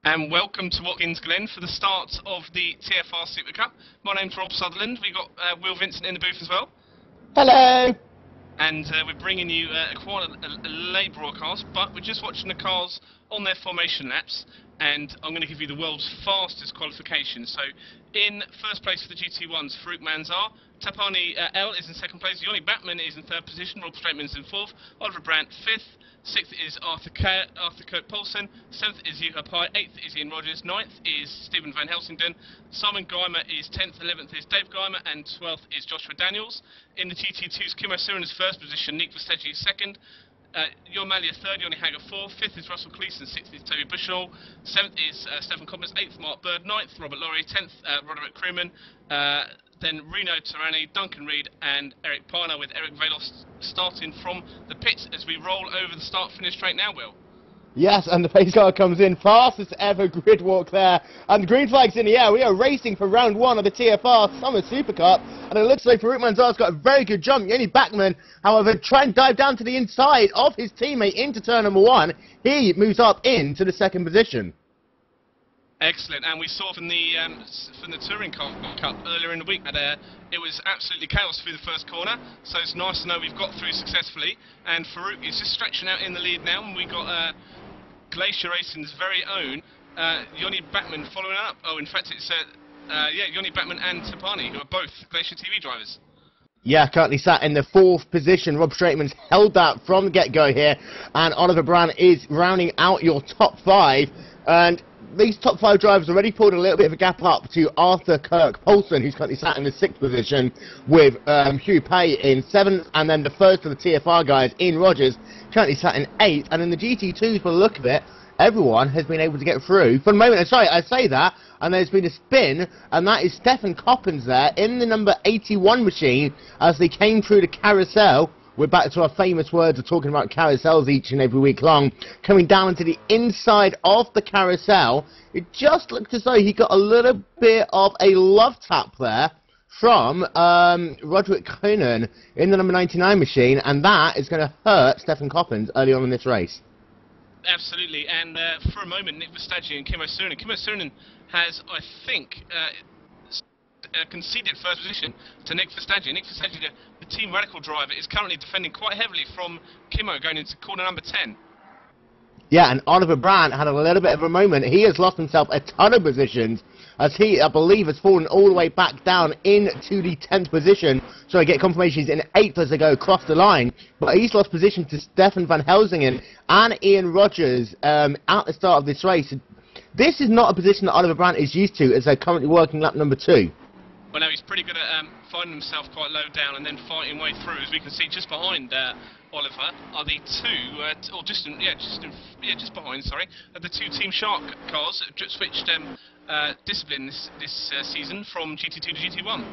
And welcome to Watkins Glen for the start of the TFR SuperCup. My name's Rob Sutherland. We've got Will Vincent in the booth as well. Hello! And we're bringing you quite a late broadcast, but we're just watching the cars on their formation laps, and I'm going to give you the world's fastest qualification. So, in first place for the GT1s, Farouk Manzar. Tapani L is in second place. Yoni Batman is in third position. Rob Straitman's in fourth. Oliver Brandt fifth. Sixth is Arthur Kurt Poulsen. Seventh is Yuha Pai. Eighth is Ian Rogers. Ninth is Stephen Van Helsington. Simon Geimer is 10th. 11th is Dave Geimer. And 12th is Joshua Daniels. In the GT2s, Kim O'Surin is first position. Nick Versteegi is second. Jon Malia third, Yoni Hager fourth, fifth is Russell Cleason, sixth is Toby Bushnell, seventh is Stefan Coppers, eighth Mark Bird, ninth Robert Laurie, 10th Roderick Crewman, then Reno Tarani, Duncan Reed and Eric Parner, with Eric Velos starting from the pits as we roll over the start-finish straight now, Will. Yes, and the pace car comes in, fastest ever grid walk there, and the green flag's in the air. We are racing for round one of the TFR Summer Super Cup, and it looks like Farouk Manzar's got a very good jump. Yoni Backman, however, try and dive down to the inside of his teammate into turn number one. He moves up into the second position. Excellent, and we saw from the Touring Car Cup earlier in the week that it was absolutely chaos through the first corner, so it's nice to know we've got through successfully, and Farouk is just stretching out in the lead now, and we got Glacier Racing's very own Yoni Batman following up. Oh, in fact, it's Yoni Batman and Tapani, who are both Glacier TV drivers. Yeah, currently sat in the fourth position. Rob Straitman's held that from the get-go here, and Oliver Brandt is rounding out your top five, and these top five drivers already pulled a little bit of a gap up to Arthur Kirk Poulsen, who's currently sat in the sixth position, with Hugh Pay in seventh, and then the first of the TFR guys, Ian Rogers, currently sat in eighth. And in the GT2s, for the look of it, everyone has been able to get through. For the moment, sorry, I say that, and there's been a spin, and that is Stefan Coppens there in the number 81 machine as they came through the carousel. We're back to our famous words of talking about carousels each and every week long. Coming down into the inside of the carousel, it just looked as though he got a little bit of a love tap there from Roderick Conan in the number 99 machine, and that is going to hurt Stefan Coppens early on in this race. Absolutely, and for a moment, Nick Versteegi and Kim O'Surin. Kim O'Surin has, I think, conceded first position to Nick Versteegi. Nick Versteegi, the Team Radical driver, is currently defending quite heavily from Kimmo going into corner number 10. Yeah, and Oliver Brandt had a little bit of a moment. He has lost himself a ton of positions as he, I believe, has fallen all the way back down into the 10th position. So I get confirmation he's in 8th as they go across the line. But he's lost position to Stefan Van Helsingen and Ian Rogers at the start of this race. This is not a position that Oliver Brandt is used to as they're currently working lap number 2. Well, no, he's pretty good at finding himself quite low down and then fighting way through. As we can see, just behind Oliver are the two, or just behind, sorry, the two Team Shark cars that just switched discipline this season from GT2 to GT1.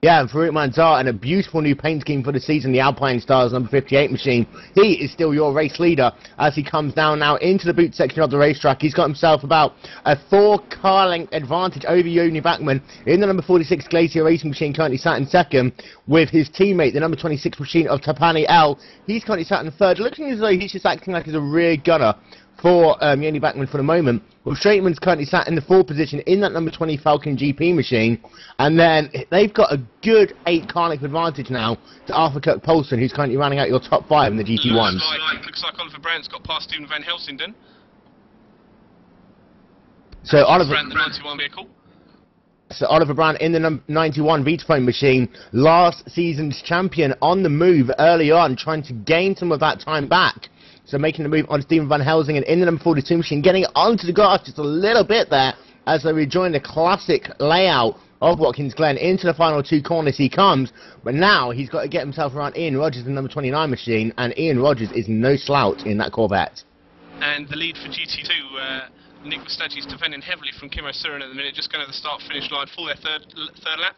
Yeah, and Farouk Manzar, and a beautiful new paint scheme for the season, the Alpine Stars number 58 machine. He is still your race leader as he comes down now into the boot section of the racetrack. He's got himself about a 4-car length advantage over Yoni Backman in the number 46 Glacier Racing machine, currently sat in second, with his teammate, the number 26 machine of Tapani L. He's currently sat in third, looking as though he's just acting like he's a rear gunner for Yoni Backman for the moment. Well, Straitman's currently sat in the 4th position in that number 20 Falcon GP machine, and then they've got a good 8-car length advantage now to Arthur Kirk Poulsen, who's currently rounding out your top 5 in the GT1s. Looks like Oliver Brandt's got past Stephen Van Helsington. So Oliver Brandt, the 91 vehicle. So Oliver Brandt in the 91 Vitaphone machine, last season's champion, on the move early on, trying to gain some of that time back. So making the move on Stephen Van Helsingen in the number 42 machine, getting onto the grass just a little bit there as they rejoin the classic layout of Watkins Glen. Into the final 2 corners he comes, but now he's got to get himself around Ian Rogers in the number 29 machine, and Ian Rogers is no slouch in that Corvette. And the lead for GT2, Nick Versteegi is defending heavily from Kim O'Surin at the minute, just going to the start-finish line for their third lap.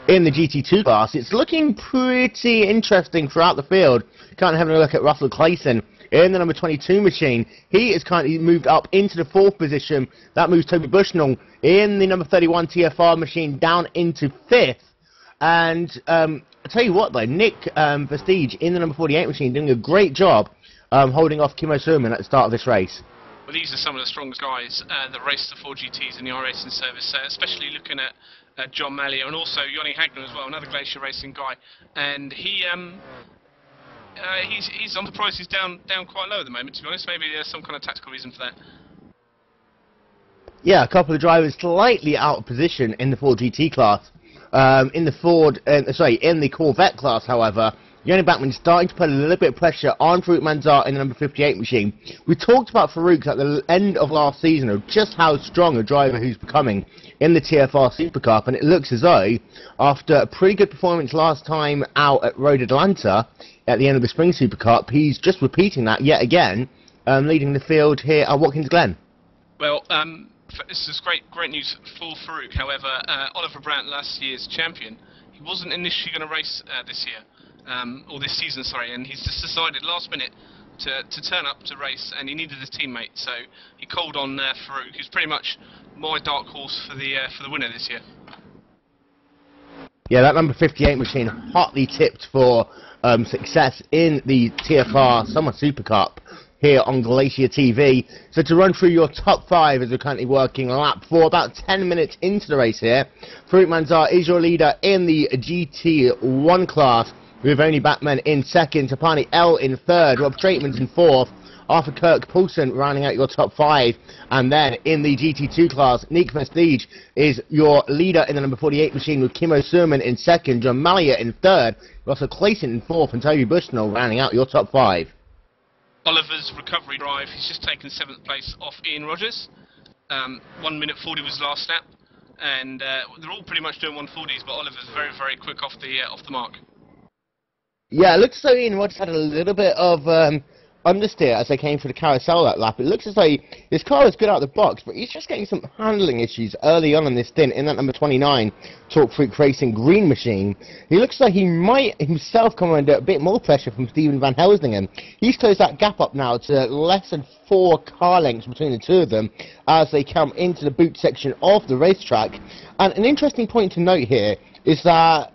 In the GT2 class, it's looking pretty interesting throughout the field. Currently having a look at Russell Clayson in the number 22 machine. He is currently moved up into the 4th position. That moves Toby Bushnell in the number 31 TFR machine down into 5th. And I'll tell you what though, Nick Versteegi in the number 48 machine doing a great job holding off Kimmo Suman at the start of this race. Well, these are some of the strongest guys that race the 4GTs in the iRacing service, especially looking at John Mallia and also Yoni Hagner as well, another Glacier Racing guy. And he's I'm surprised he's down quite low at the moment, to be honest. Maybe there's some kind of tactical reason for that. Yeah, a couple of drivers slightly out of position in the 4GT class. In the Corvette class, however, Yoni Backman starting to put a little bit of pressure on Farouk Manzar in the number 58 machine. We talked about Farouk at the end of last season of just how strong a driver he's becoming in the TFR SuperCup, and it looks as though, after a pretty good performance last time out at Road Atlanta at the end of the Spring SuperCup, he's just repeating that yet again, leading the field here at Watkins Glen. Well, this is great news for Farouk. However, Oliver Brandt, last year's champion, he wasn't initially going to race this year. Or this season, sorry, and he's just decided last minute to turn up to race, and he needed his teammate, so he called on Farouk, who's pretty much my dark horse for the winner this year. Yeah, that number 58 machine hotly tipped for success in the TFR Summer Super Cup here on Glacier TV. So to run through your top 5 as we're currently working lap 4, about 10 minutes into the race here, Farouk Manzar is your leader in the GT1 class, with only Batman in second, Tapani L in third, Rob Traitman's in fourth, Arthur Kirk Poulsen rounding out your top 5, and then in the GT2 class, Nick Vestige is your leader in the number 48 machine with Kimmo Suman in second, John Mallia in third, Russell Clayton in fourth, and Toby Bushnell rounding out your top 5. Oliver's recovery drive, he's just taken 7th place off Ian Rogers. 1 minute 40 was last lap, and they're all pretty much doing 140s, but Oliver's very quick off the mark. Yeah, it looks as though Ian Rogers had a little bit of understeer as they came for the carousel that lap. It looks as though his car was good out of the box, but he's just getting some handling issues early on in this stint in that number 29 Talk Freak Racing green machine. He looks like he might himself come under a bit more pressure from Stephen Van Helsingen. He's closed that gap up now to less than 4 car lengths between the two of them as they come into the boot section of the racetrack. And an interesting point to note here is that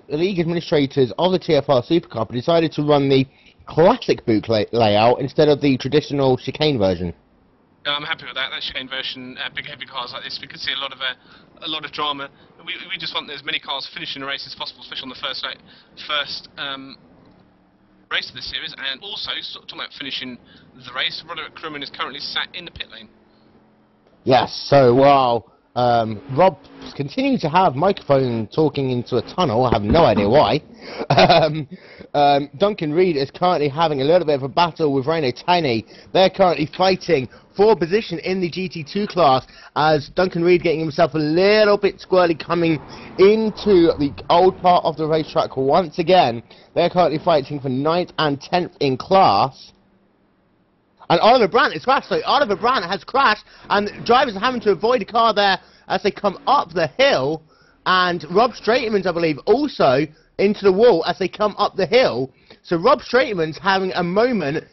the league administrators of the TFR SuperCup decided to run the classic boot layout instead of the traditional chicane version. I'm happy with that. That chicane version, big heavy cars like this, we could see a lot of drama. We just want as many cars finishing the race as possible, especially on the first race of the series. And also, talking about finishing the race, Roderick Crumman is currently sat in the pit lane. Yes, so while Rob continuing to have microphone talking into a tunnel, I have no idea why. Duncan Reid is currently having a little bit of a battle with Reino Tiny. They're currently fighting for position in the GT2 class as Duncan Reid getting himself a little bit squirrely coming into the old part of the racetrack once again. They're currently fighting for 9th and 10th in class. And Oliver Brandt is crashed, so Oliver Brandt has crashed, and drivers are having to avoid a car there as they come up the hill, and Rob Straightman's, I believe, also into the wall as they come up the hill. So Rob Straightman's having a moment,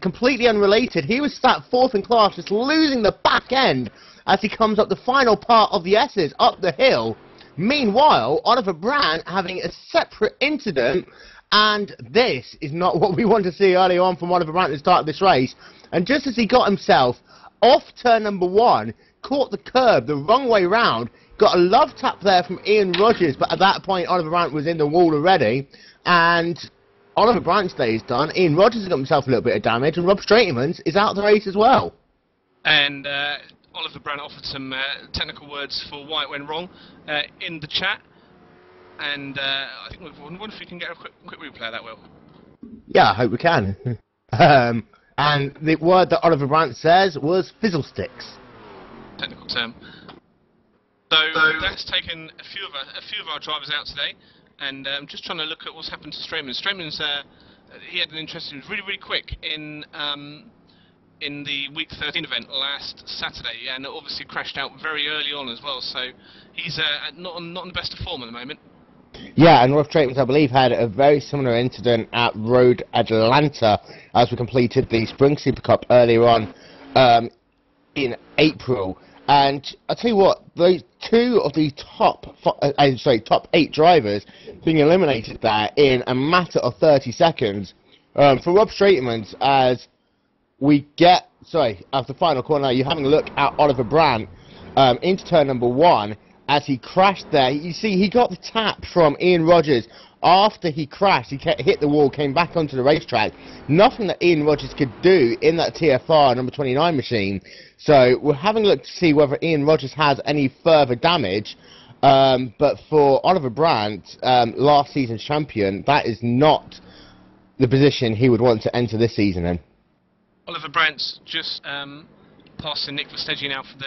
completely unrelated. He was sat 4th in class, just losing the back end as he comes up the final part of the S's up the hill. Meanwhile, Oliver Brandt having a separate incident, and this is not what we want to see early on from Oliver Brandt at the start of this race. And just as he got himself off turn number 1, caught the curb the wrong way round, got a love tap there from Ian Rogers, but at that point Oliver Brandt was in the wall already, and Oliver Brandt's day is done. Ian Rogers has got himself a little bit of damage, and Rob Straightman's is out of the race as well. And Oliver Brandt offered some technical words for why it went wrong in the chat. And I think I wonder if we can get a quick replay of that, Will. Yeah, I hope we can. And the word that Oliver Brandt says was fizzlesticks. Technical term. So that's taken a few of our drivers out today, and I'm just trying to look at what's happened to Straightman. Straightman's he had an interest. He was really quick in the week 13 event last Saturday, and obviously crashed out very early on as well. So he's not in the best of form at the moment. Yeah, and Rob Straightman, I believe, had a very similar incident at Road Atlanta as we completed the Spring Super Cup earlier on in April. And I'll tell you what, those 2 of the top 8 drivers being eliminated there in a matter of 30 seconds For Rob Straightmans, as we get, after the final corner, you're having a look at Oliver Brandt into turn number 1 as he crashed there. You see, he got the tap from Ian Rogers. After he crashed, he hit the wall, came back onto the racetrack. Nothing that Ian Rogers could do in that TFR number 29 machine. So we're having a look to see whether Ian Rogers has any further damage. But for Oliver Brandt, last season's champion, that is not the position he would want to enter this season in. Oliver Brandt's just passing Nick Verstegi now for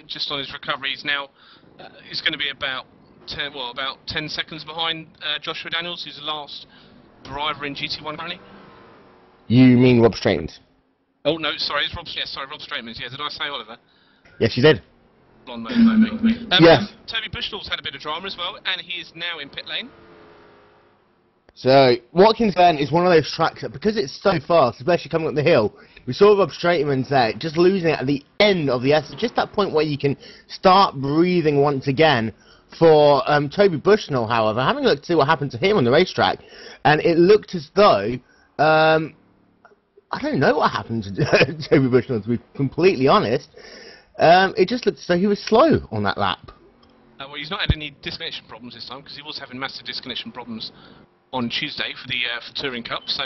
just on his recovery. He's now he's going to be about 10 seconds behind Joshua Daniels, who's the last driver in GT1 currently. You mean Rob Straightmans? Oh no, sorry, it's Rob. Yeah, sorry, Rob Straightmans. Yeah, did I say Oliver? Yes, you did. Yes. Toby Bushnell's had a bit of drama as well, and he is now in pit lane. So, Watkins Glen is one of those tracks that, because it's so fast, especially coming up the hill, we saw Rob Straightmans there, just losing it at the end of the S, just that point where you can start breathing once again. For Toby Bushnell, however, having a look to see what happened to him on the racetrack, and it looked as though, I don't know what happened to Toby Bushnell, to be completely honest. It just looked as though he was slow on that lap. Well, he's not had any disconnection problems this time, because he was having massive disconnection problems on Tuesday for the for Touring Cup, so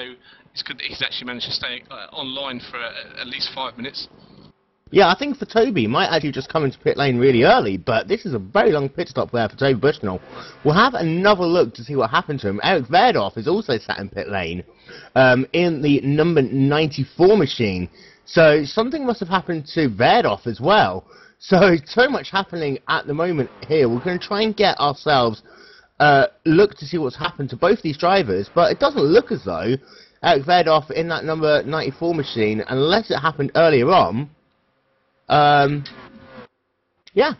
it's good that he's actually managed to stay online for at least 5 minutes. Yeah, I think for Toby, he might actually just come into pit lane really early, but this is a very long pit stop there for Toby Bushnell. We'll have another look to see what happened to him. Eric Verdoff is also sat in pit lane in the number 94 machine. So something must have happened to Verdoff as well. So much happening at the moment here. We're going to try and get ourselves look to see what's happened to both these drivers, but it doesn't look as though Eric Verdoff in that number 94 machine, unless it happened earlier on. Yeah.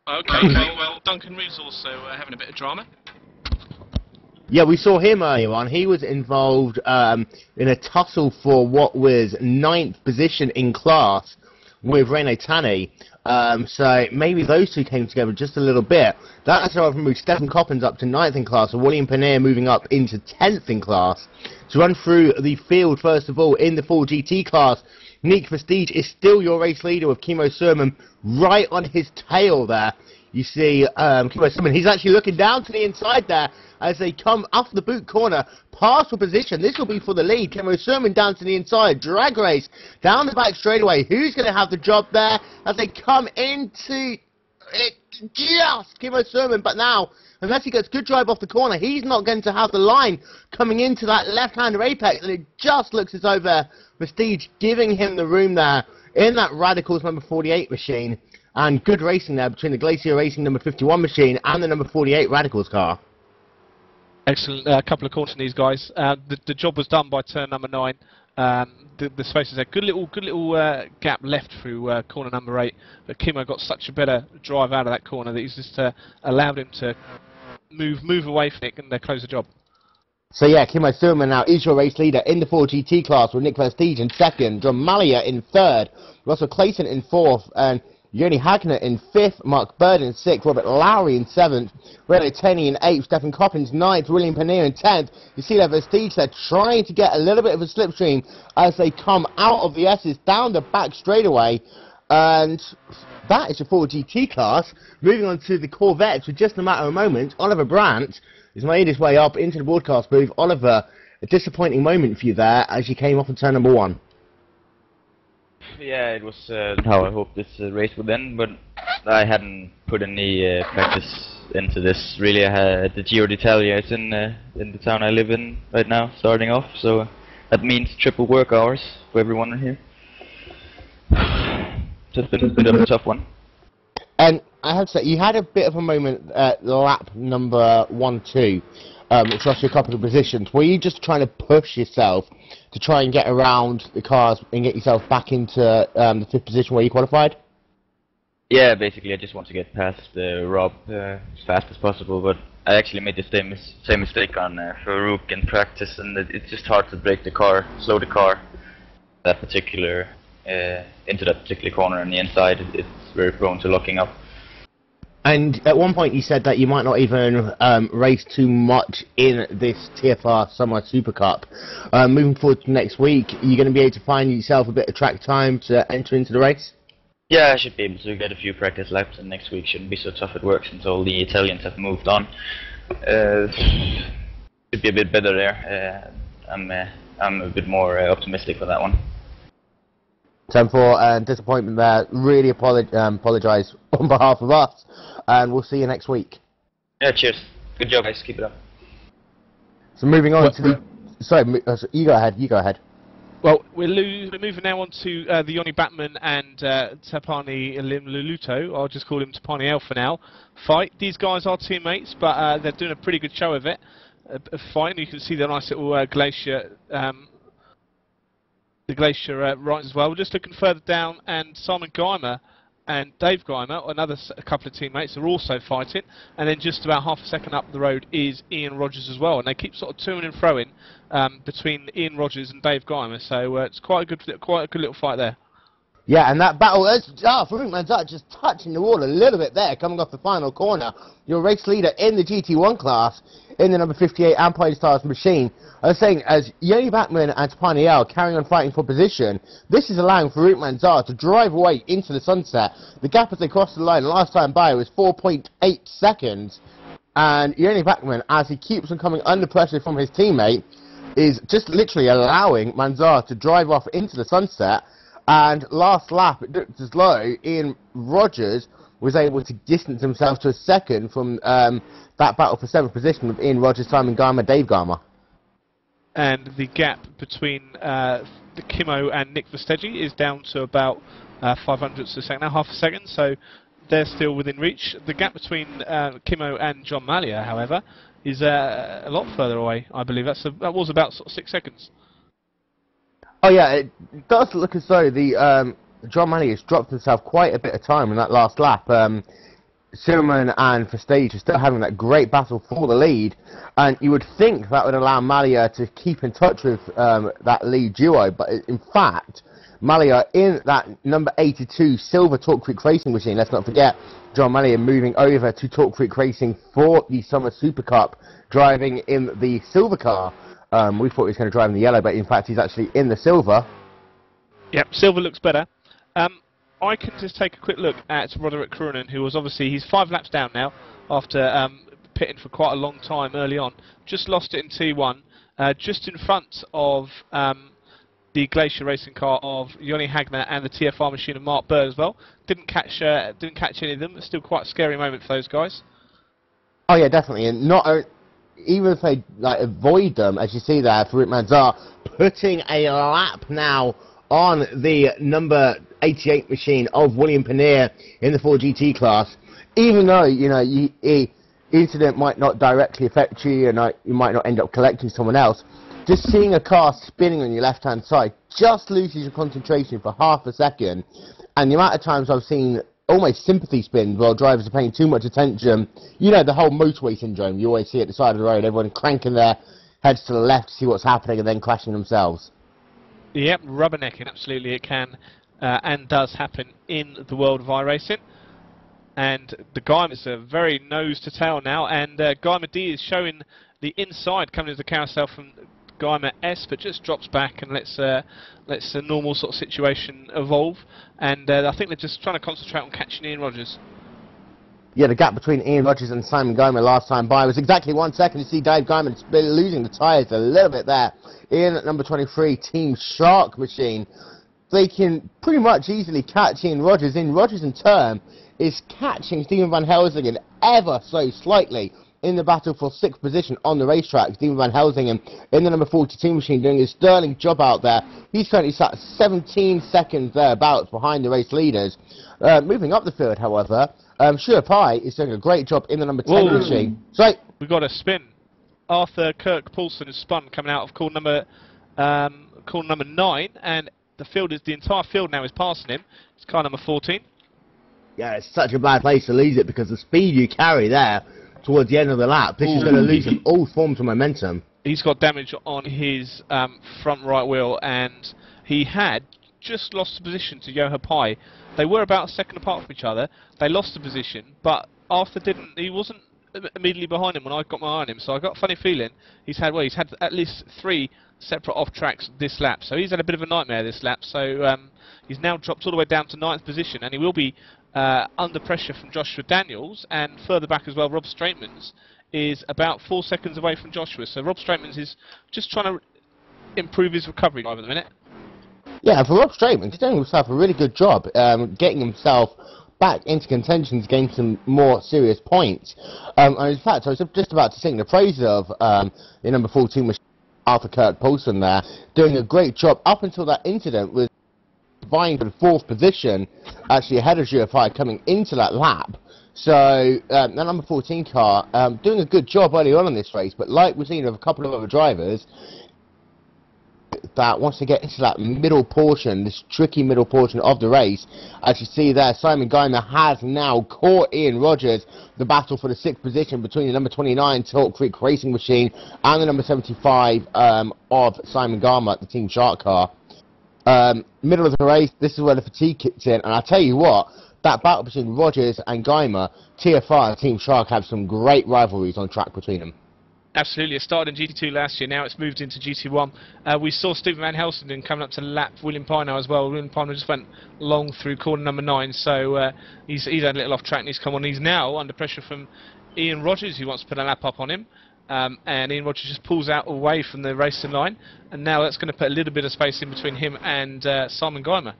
Okay, well, Duncan Reeves also having a bit of drama. Yeah, we saw him earlier on. He was involved in a tussle for what was 9th position in class with Rene Tanny. So maybe those two came together just a little bit. That has moved Stefan Coppens up to 9th in class, and William Pannier moving up into 10th in class. To run through the field, first of all, in the full GT class, Nick Prestige is still your race leader with Kimo Surman right on his tail there. You see Kimo Surman, he's actually looking down to the inside there as they come off the boot corner, past for position. This will be for the lead. Kimo Surman down to the inside, drag race down the back straightaway. Who's going to have the job there as they come into it? Just Kimo Surman, but now, unless he gets good drive off the corner, he's not going to have the line coming into that left-hander apex, and it just looks as though Prestige giving him the room there in that Radicals number 48 machine, and good racing there between the Glacier Racing number 51 machine and the number 48 Radicals car. Excellent couple of corners in these guys. The job was done by turn number 9. The spaces there, good little gap left through corner number 8, but Kimo got such a better drive out of that corner that he's just allowed him to move away from Nick and close the job. So yeah, Kimo Surman now is your race leader in the 4GT class with Nick Prestige in 2nd, John Malia in 3rd, Russell Clayton in 4th, and Yoni Hagner in 5th, Mark Bird in 6th, Robert Lowry in 7th, Renato Tenney in 8th, Stefan Coppens 9th, William Pannier in 10th. You see that Prestige there trying to get a little bit of a slipstream as they come out of the S's down the back straightaway, and that is your 4GT class. Moving on to the Corvettes for just a matter of moments, Oliver Brandt has made his way up into the broadcast booth. Oliver, a disappointing moment for you there as you came off of turn number 1. Yeah, it was how I hoped this race would end, but I hadn't put any practice into this. Really, I had the Giro d'Italia is in the town I live in right now, starting off, so that means triple work hours for everyone here. Just been a bit of a tough one. And I have to say, you had a bit of a moment at lap number 1-2, which lost you a couple of positions. Were you just trying to push yourself to try and get around the cars and get yourself back into the 5th position where you qualified? Yeah, basically I just want to get past Rob as fast as possible, but I actually made the same mistake on Farouk in practice, and it's just hard to break the car, slow the car that particular into that particular corner on the inside. It's very prone to locking up. And at one point you said that you might not even race too much in this TFR Summer Super Cup. Moving forward to next week, are you going to be able to find yourself a bit of track time to enter into the race? Yeah, I should be able to get a few practice laps, and next week shouldn't be so tough at work since all the Italians have moved on. Should be a bit better there. I'm a bit more optimistic for that one. So for disappointment there, really apologise on behalf of us, and we'll see you next week. Yeah, cheers. Good job, guys. Keep it up. So moving on to the... Sorry, you go ahead. Well, we're moving now on to the Yoni Batman and Tapani Luluto, I'll just call him Tapani L for now, fight. These guys are teammates, but they're doing a pretty good show of it. A fight, you can see the nice little glacier... the glacier right as well. We're just looking further down, and Simon Geimer and Dave Geimer, a couple of teammates, are also fighting. And then just about half a second up the road is Ian Rogers as well, and they keep sort of toing and froing between Ian Rogers and Dave Geimer. So it's quite a good little fight there. Yeah, and that battle, Farouk Manzar just touching the wall a little bit there, coming off the final corner. Your race leader in the GT1 class, in the number 58 Alpine Stars machine. I was saying, as Yoni Batman and Tapani L carrying on fighting for position, this is allowing Farouk Manzar to drive away into the sunset. The gap as they crossed the line last time by was 4.8 seconds. And Yoni Batman, as he keeps on coming under pressure from his teammate, is just literally allowing Manzar to drive off into the sunset. And last lap, it looked as though Ian Rogers was able to distance himself to a second from that battle for 7th position with Ian Rogers, Simon Geimer, Dave Geimer. And the gap between the Kimmo and Nick Verstegi is down to about 500ths of a second, now half a second, so they're still within reach. The gap between Kimmo and John Malia, however, is a lot further away, I believe. That was about sort of 6 seconds. Oh yeah, it does look as though the John Malia has dropped himself quite a bit of time in that last lap. Silverman and Verstegi are still having that great battle for the lead, and you would think that would allow Malia to keep in touch with that lead duo, but in fact, Malia in that number 82 silver Talk Creek Racing machine. Let's not forget, John Malia moving over to Talk Creek Racing for the Summer Super Cup, driving in the silver car. We thought he was going to drive in the yellow, but in fact he's actually in the silver. Yep, silver looks better. I can just take a quick look at Roderick Kruinen, who was obviously, he's 5 laps down now after pitting for quite a long time early on. Just lost it in T1, just in front of the Glacier racing car of Yoni Hagner and the TFR machine of Mark Bird as well. Didn't catch any of them. It's still quite a scary moment for those guys. Oh yeah, definitely, and not even if they avoid them, as you see there, Farouk Manzar putting a lap now on the number 88 machine of William Pannier in the 4GT class. Even though, you know, incident might not directly affect you, and you might not end up collecting someone else, just seeing a car spinning on your left-hand side just loses your concentration for half a second. And the amount of times I've seen almost sympathy spins while drivers are paying too much attention, you know, the whole motorway syndrome, you always see at the side of the road, everyone cranking their heads to the left to see what's happening and then crashing themselves. Yep, rubbernecking, absolutely it can and does happen in the world of iRacing. And the Geimer is a very nose to tail now, and Geimer D is showing the inside coming as the carousel from Geimer S, but just drops back and lets a normal sort of situation evolve. And I think they're just trying to concentrate on catching Ian Rogers. Yeah, the gap between Ian Rogers and Simon Geimer last time by was exactly 1 second. You see Dave Geimer losing the tyres a little bit there. Ian at number 23, Team Shark machine. They can pretty much easily catch Ian Rogers. Ian Rogers in turn is catching Steven Van Helsingen ever so slightly in the battle for 6th position on the racetrack. Steven Van Helsingen in the number 42 machine doing a sterling job out there. He's currently sat 17 seconds thereabouts behind the race leaders. Moving up the field, however, Sure Pai is doing a great job in the number 10 machine. So we've got a spin. Arthur Kirk Paulson has spun coming out of corner number 9, and the entire field now is passing him. It's car number 14. Yeah, it's such a bad place to lose it because the speed you carry there towards the end of the lap, this is going to lose him all forms of momentum. He's got damage on his front right wheel, and he had just lost the position to Yoha Pai. They were about a second apart from each other. They lost the position, but Arthur he wasn't immediately behind him when I got my eye on him, so I got a funny feeling he's had at least 3 separate off tracks this lap, so he's had a bit of a nightmare this lap. So he's now dropped all the way down to 9th position, and he will be under pressure from Joshua Daniels, and further back as well, Rob Straitmans is about 4 seconds away from Joshua. So Rob Straitmans is just trying to improve his recovery time at the minute. Yeah, for Rob Straitmans, he's doing himself a really good job getting himself back into contention to gain some more serious points. And in fact, I was just about to sing the praises of the number 14 Arthur Kurt Poulsen there, doing a great job up until that incident with vying for the 4th position, actually ahead of GFI coming into that lap. So that number 14 car doing a good job early on in this race, but like we've seen with a couple of other drivers, that wants to get into that middle portion, this tricky middle portion of the race. As you see there, Simon Geimer has now caught Ian Rogers, the battle for the 6th position between the number 29 Talk Creek Racing Machine and the number 75 of Simon Geimer, the Team Shark car. Middle of the race, this is where the fatigue kicks in, and I tell you what, that battle between Rogers and Geimer, TFR and Team Shark have some great rivalries on track between them. Absolutely, it started in GT2 last year, now it's moved into GT1. We saw Stephen Van Helsingen coming up to lap William Pino as well. William Pino just went long through corner number 9, so he's had a little off track and he's come on. He's now under pressure from Ian Rogers, who wants to put a lap up on him. And Ian Rogers just pulls out away from the racing line, and now that's going to put a little bit of space in between him and Simon Geimer.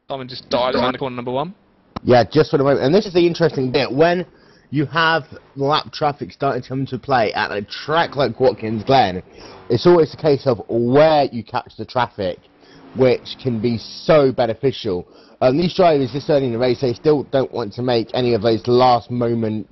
Simon just dives around corner number 1. Yeah, just for the moment, and this is the interesting bit, when you have lap traffic starting to come into play at a track like Watkins Glen, it's always a case of where you catch the traffic, which can be so beneficial. These drivers this early in the race, they still don't want to make any of those last moment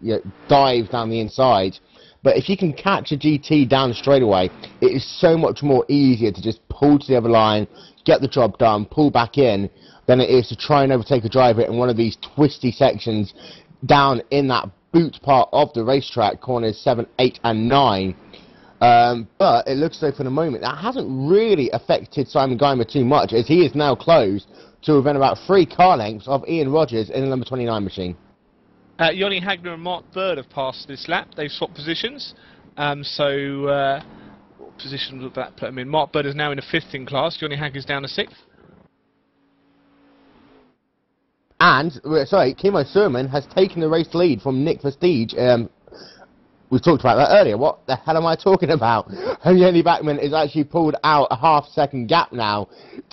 dives down the inside. But if you can catch a GT down the straightaway, it is so much more easier to just pull to the other line, get the job done, pull back in, than it is to try and overtake a driver in one of these twisty sections down in that boot part of the racetrack, corners 7, 8 and 9. But it looks like for the moment that hasn't really affected Simon Geimer too much, as he is now closed to within about 3 car lengths of Ian Rogers in the number 29 machine. Jonny Hagner and Mark Bird have passed this lap. They've swapped positions. What position would that put him in? Mark Bird is now in a 5th in class. Jonny Hagner's down to 6th. And, sorry, Kimmo Surman has taken the race lead from Nick Vestige. We talked about that earlier. What the hell am I talking about? Jenny Backman has actually pulled out a half-second gap now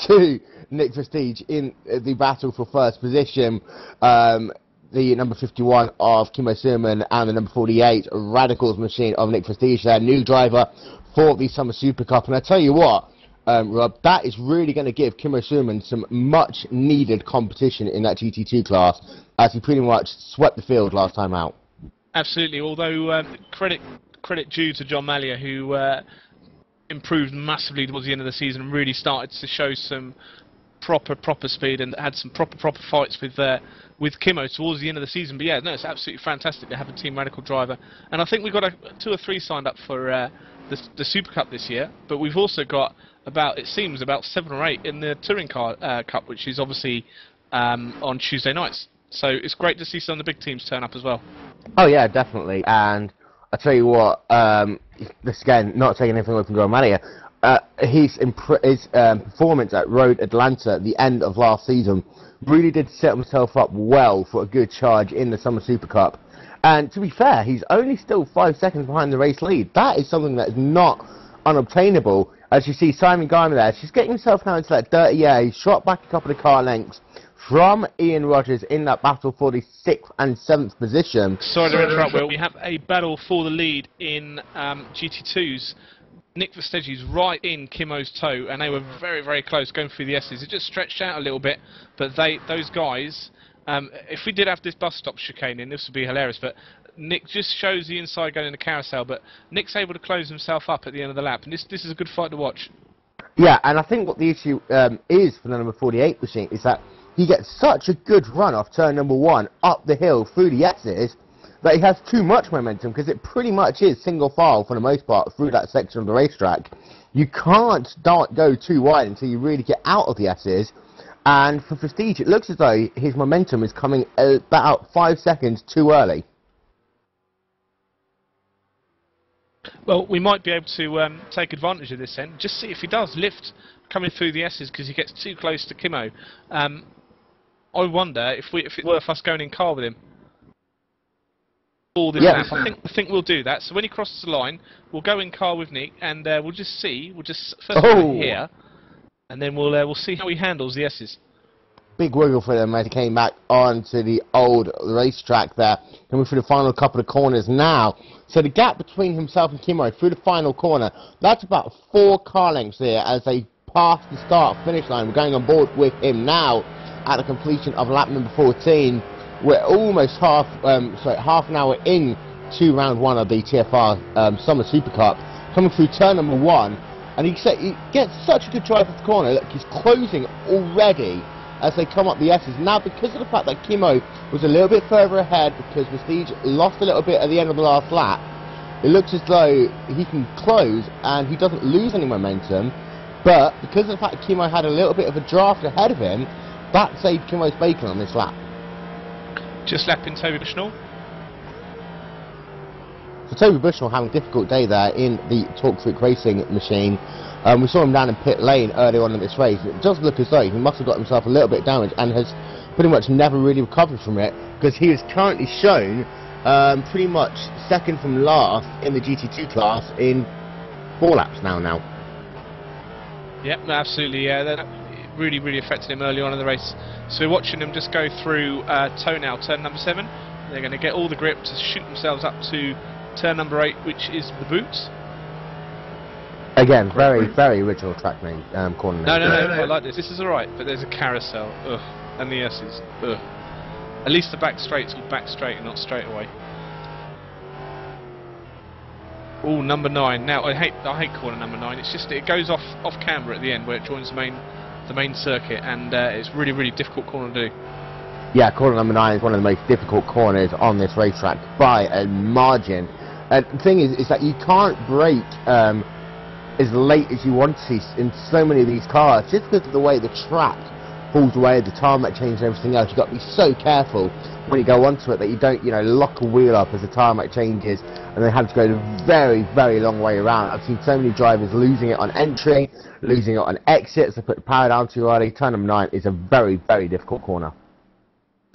to Nick Vestige in the battle for 1st position. The number 51 of Kimmo Surman and the number 48 Radicals machine of Nick Vestige, their new driver for the Summer Super Cup. And I tell you what, Rob, that is really going to give Kimmo Surman some much needed competition in that GT2 class, as he pretty much swept the field last time out. Absolutely, although credit due to John Mallia, who improved massively towards the end of the season and really started to show some proper speed and had some proper fights with Kimmo towards the end of the season. But yeah, no, it's absolutely fantastic to have a Team Radical driver, and I think we've got 2 or 3 signed up for the Super Cup this year, but we've also got about 7 or 8 in the Touring Car Cup, which is obviously on Tuesday nights. So it's great to see some of the big teams turn up as well. Oh yeah, definitely. And I tell you what, this again, not taking anything away from John Mallia, his performance at Road Atlanta at the end of last season really did set himself up well for a good charge in the Summer Super Cup. And to be fair, he's only still 5 seconds behind the race lead. That is something that is not unobtainable. As you see Simon Geimer there, she's getting himself now into that dirty air. He's shot back a couple of car lengths from Ian Rogers in that battle for the 6th and 7th position. Sorry to interrupt, Will. We have a battle for the lead in GT2s. Nick Vestegi's right in Kimmo's toe, and they were very, very close going through the S's. It just stretched out a little bit, but those guys, if we did have this bus stop chicane in, this would be hilarious, but Nick just shows the inside going in the carousel, but Nick's able to close himself up at the end of the lap, and this is a good fight to watch. Yeah, and I think what the issue is for the number 48 machine is that he gets such a good run off turn number 1 up the hill through the S's that he has too much momentum, because it pretty much is single file for the most part through that section of the racetrack. You can't go too wide until you really get out of the S's, And for Prestige, it looks as though his momentum is coming about 5 seconds too early. Well, we might be able to take advantage of this then. Just see if he does lift coming through the S's because he gets too close to Kimmo. I wonder if it's worth us going in car with him. All this lap. I think we'll do that. So when he crosses the line, we'll go in car with Nick, and we'll just see. We'll just first here, and then we'll see how he handles the S's. Big wiggle for them as he came back onto the old racetrack there. Coming through the final couple of corners now. So the gap between himself and Kimmo through the final corner, that's about 4 car lengths there as they pass the start-finish line. We're going on board with him now at the completion of lap number 14. We're almost half an hour in to round 1 of the TFR Summer Super Cup. Coming through turn number 1, and he gets such a good drive off the corner. Look, he's closing already as they come up the S's. Now, because of the fact that Kimmo was a little bit further ahead because Prestige lost a little bit at the end of the last lap, it looks as though he can close and he doesn't lose any momentum. But because of the fact that Kimmo had a little bit of a draft ahead of him, that saved Kimmo's bacon on this lap. Just lapping Toby Bushnell. So Toby Bushnell having a difficult day there in the Talk Freak Racing machine. We saw him down in pit lane earlier on in this race. It does look as though he must have got himself a little bit damaged and has pretty much never really recovered from it, because he is currently shown pretty much second from last in the GT2 class in 4 laps now. Yep, absolutely. Yeah, that really affected him early on in the race. So we're watching him just go through turn number 7. They're going to get all the grip to shoot themselves up to turn number 8, which is the boots. Again, very original track name, corner name. No, I like this. This is alright, but there's a carousel. Ugh. And the S's. Ugh. At least the back straight's all back straight and not straight away. Oh, number 9. Now I hate corner number 9. It's just it goes off camber at the end where it joins the main circuit, and it's really difficult corner to do. Yeah, corner number 9 is one of the most difficult corners on this racetrack by a margin. The thing is that you can't brake as late as you want to in so many of these cars, just because of the way the track falls away, the tarmac change and everything else. You've got to be so careful when you go onto it that you don't, lock a wheel up as the tarmac changes and they have to go the very long way around. I've seen so many drivers losing it on entry, losing it on exits. They put the power down too early. Turn number 9 is a very difficult corner.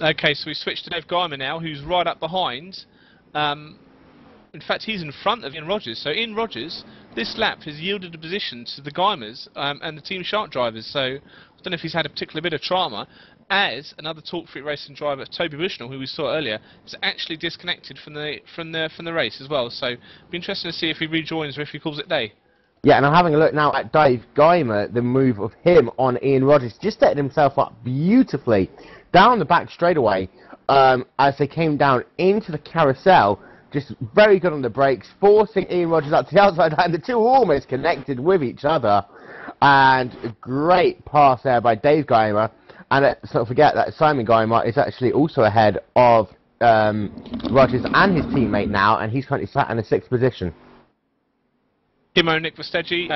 Okay, so we switched to Dave Guymer now, who's right up behind. In fact, he's in front of Ian Rogers. So Ian Rogers, this lap has yielded a position to the Guymers and the Team Shark drivers. So I don't know if he's had a particular bit of trauma, as another Talk Freak Racing driver, Toby Bushnell, who we saw earlier, is actually disconnected from the race as well. So it'll be interesting to see if he rejoins or if he calls it day. Yeah, and I'm having a look now at Dave Guymer, the move of him on Ian Rogers, just setting himself up beautifully down the back straightaway as they came down into the carousel. Just very good on the brakes, forcing Ian Rogers up to the outside, and the two are almost connected with each other. And a great pass there by Dave Guymer. And let's not forget that Simon Guymer is actually also ahead of Rogers and his teammate now, and he's currently sat in the 6th position. Kimmo, Nick Verstegi.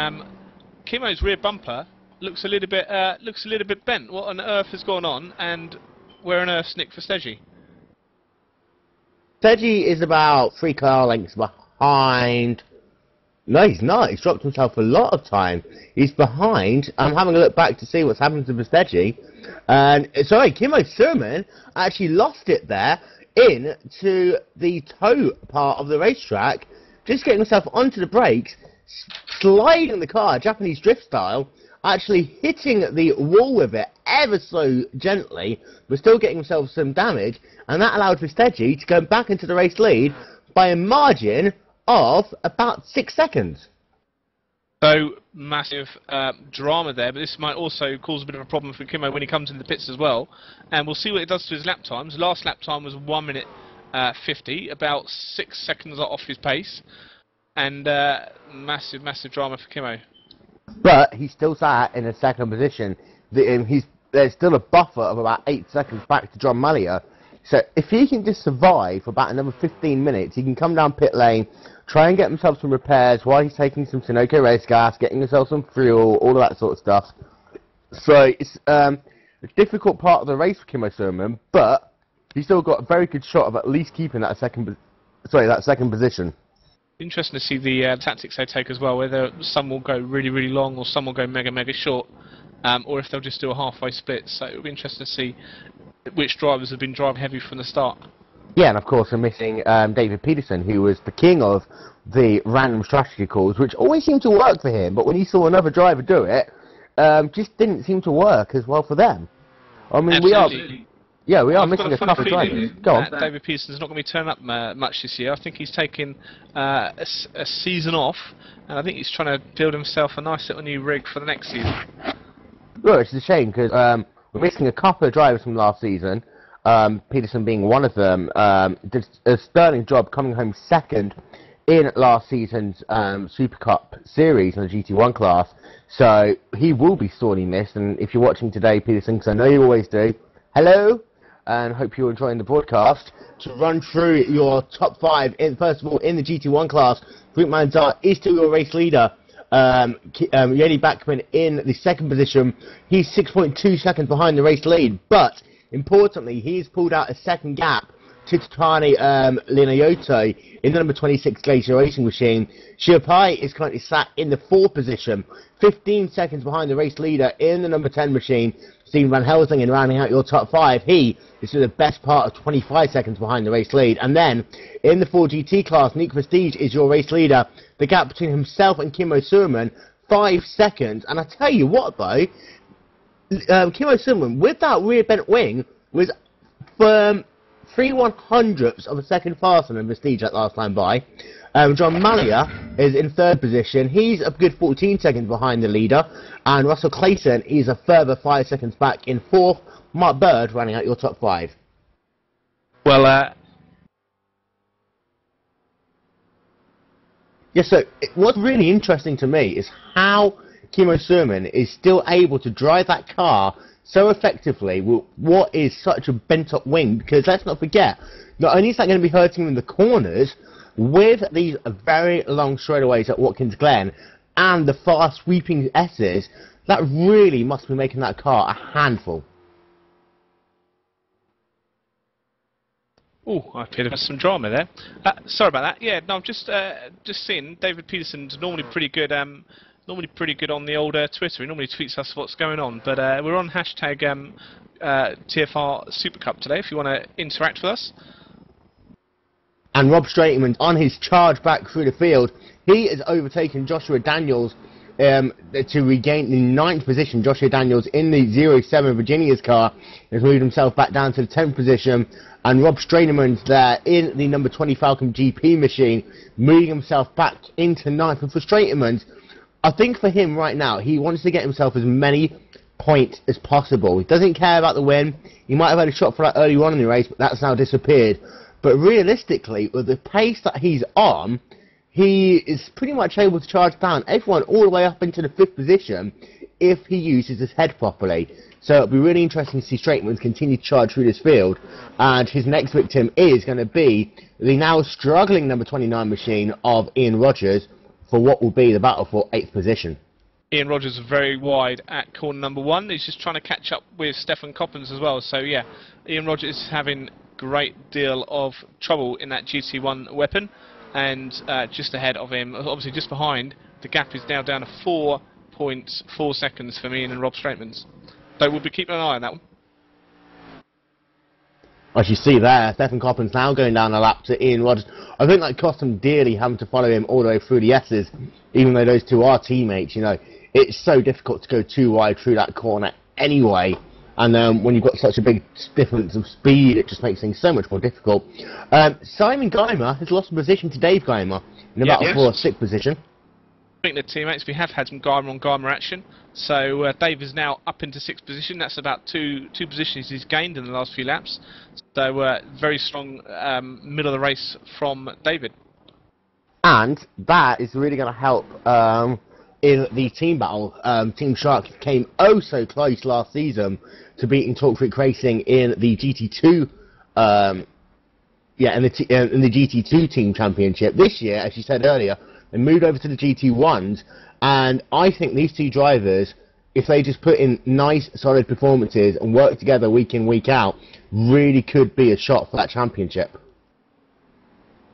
Kimmo's rear bumper looks a little bit bent. What on earth has gone on? And where on earth's Nick Verstegi? Verstegi is about 3 car lengths behind. No, he's not. He's dropped himself a lot of time. He's behind. I'm having a look back to see what's happened to Verstegi. And, sorry, Kimmo Surman actually lost it there into the toe part of the racetrack, just getting himself onto the brakes, sliding the car, Japanese drift style, actually hitting the wall with it ever so gently, but still getting himself some damage, and that allowed Verstegi to go back into the race lead by a margin of about 6 seconds. So, massive drama there, but this might also cause a bit of a problem for Kimmo when he comes into the pits as well. And we'll see what it does to his lap times. Last lap time was 1 minute 50, about 6 seconds off his pace. And massive drama for Kimmo. But he's still sat in a 2nd position. There's still a buffer of about 8 seconds back to John Mallia. So if he can just survive for about another 15 minutes, he can come down pit lane, try and get himself some repairs while he's taking some Sunoco race gas, getting himself some fuel, all of that sort of stuff. So it's a difficult part of the race for Kimmo Surman, but he still got a very good shot of at least keeping that second position. Interesting to see the tactics they take as well, whether some will go really, really long or some will go mega, mega short, or if they'll just do a halfway split. So it'll be interesting to see which drivers have been driving heavy from the start. Yeah, and of course we're missing David Peterson, who was the king of the random strategy calls, which always seemed to work for him, but when he saw another driver do it, just didn't seem to work as well for them. I mean, Absolutely. we are missing a couple of drivers. Go on. David Peterson's not going to be turning up much this year. I think he's taking a season off, and I think he's trying to build himself a nice little new rig for the next season. Well, it's a shame because we're missing a couple of drivers from last season. Peterson being one of them. Did a sterling job coming home second in last season's Super Cup series in the GT1 class. So he will be sorely missed. And if you're watching today, Peterson, because I know you always do, hello, and hope you're enjoying the broadcast. To run through your top 5, first of all, in the GT1 class, Frank Manzar is still your race leader. Yeni Backman in the second position. He's 6.2 seconds behind the race lead, but importantly, he's pulled out a second gap to Tatani Linayoto in the number 26 Glacier Racing Machine. Shiopai is currently sat in the 4th position, 15 seconds behind the race leader in the number 10 machine. Stephen Van Helsingen rounding out your top 5. He is for the best part of 25 seconds behind the race lead. And then, in the 4GT class, Nick Prestige is your race leader. The gap between himself and Kimmo Surman, 5 seconds. And I tell you what, though, Kimmo Surman, with that rear bent wing, was 3/100ths of a second faster than Prestige that last time by. John Malia is in 3rd position. He's a good 14 seconds behind the leader. And Russell Clayton is a further 5 seconds back in 4th. Mark Bird running out your top 5. Well, yes, so what's really interesting to me is how Kimmo Surman is still able to drive that car so effectively with what is such a bent-up wing, because let's not forget, not only is that going to be hurting him in the corners, with these very long straightaways at Watkins Glen and the fast sweeping S's, that really must be making that car a handful. oh, I appear to have some drama there. Sorry about that. Yeah, no, I'm just seeing David Peterson's normally pretty good. Normally pretty good on the old Twitter. He normally tweets us what's going on. But we're on hashtag TFR SuperCup today. If you want to interact with us. And Rob Straightman on his charge back through the field, he has overtaken Joshua Daniels to regain the 9th position. Joshua Daniels in the 07 Virginia's car has moved himself back down to the 10th position, and Rob Straightman's there in the number 20 Falcon GP machine, moving himself back into 9th. And for Straightman, I think for him right now, he wants to get himself as many points as possible. He doesn't care about the win. He might have had a shot for that early on in the race, but that's now disappeared. But realistically, with the pace that he's on, he is pretty much able to charge down everyone all the way up into the 5th position if he uses his head properly. So it'll be really interesting to see Straightman continue to charge through this field. And his next victim is going to be the now struggling number 29 machine of Ian Rogers for what will be the battle for 8th position. Ian Rogers is very wide at corner number 1. He's just trying to catch up with Stefan Coppens as well. So yeah, Ian Rogers is having great deal of trouble in that GT1 weapon, and just ahead of him, obviously just behind, the gap is now down to 4.4 seconds for me and Rob Straightman's. So we'll be keeping an eye on that one. As you see there, Stefan Coppens now going down a lap to Ian Rogers. I think that cost him dearly having to follow him all the way through the S's, even though those two are teammates. You know, it's so difficult to go too wide through that corner anyway. And when you've got such a big difference of speed, it just makes things so much more difficult. Simon Geimer has lost a position to Dave Geimer in about a 6th position. Speaking of teammates, we have had some Geimer on Geimer action. So Dave is now up into 6th position. That's about two positions he's gained in the last few laps. So very strong middle of the race from David. And that is really going to help in the team battle. Team Shark came oh so close last season to beating Talk Freak Racing in the GT2 in the GT2 team championship. This year, as you said earlier, they moved over to the GT1s, and I think these two drivers, if they just put in nice, solid performances and work together week in, week out, really could be a shot for that championship.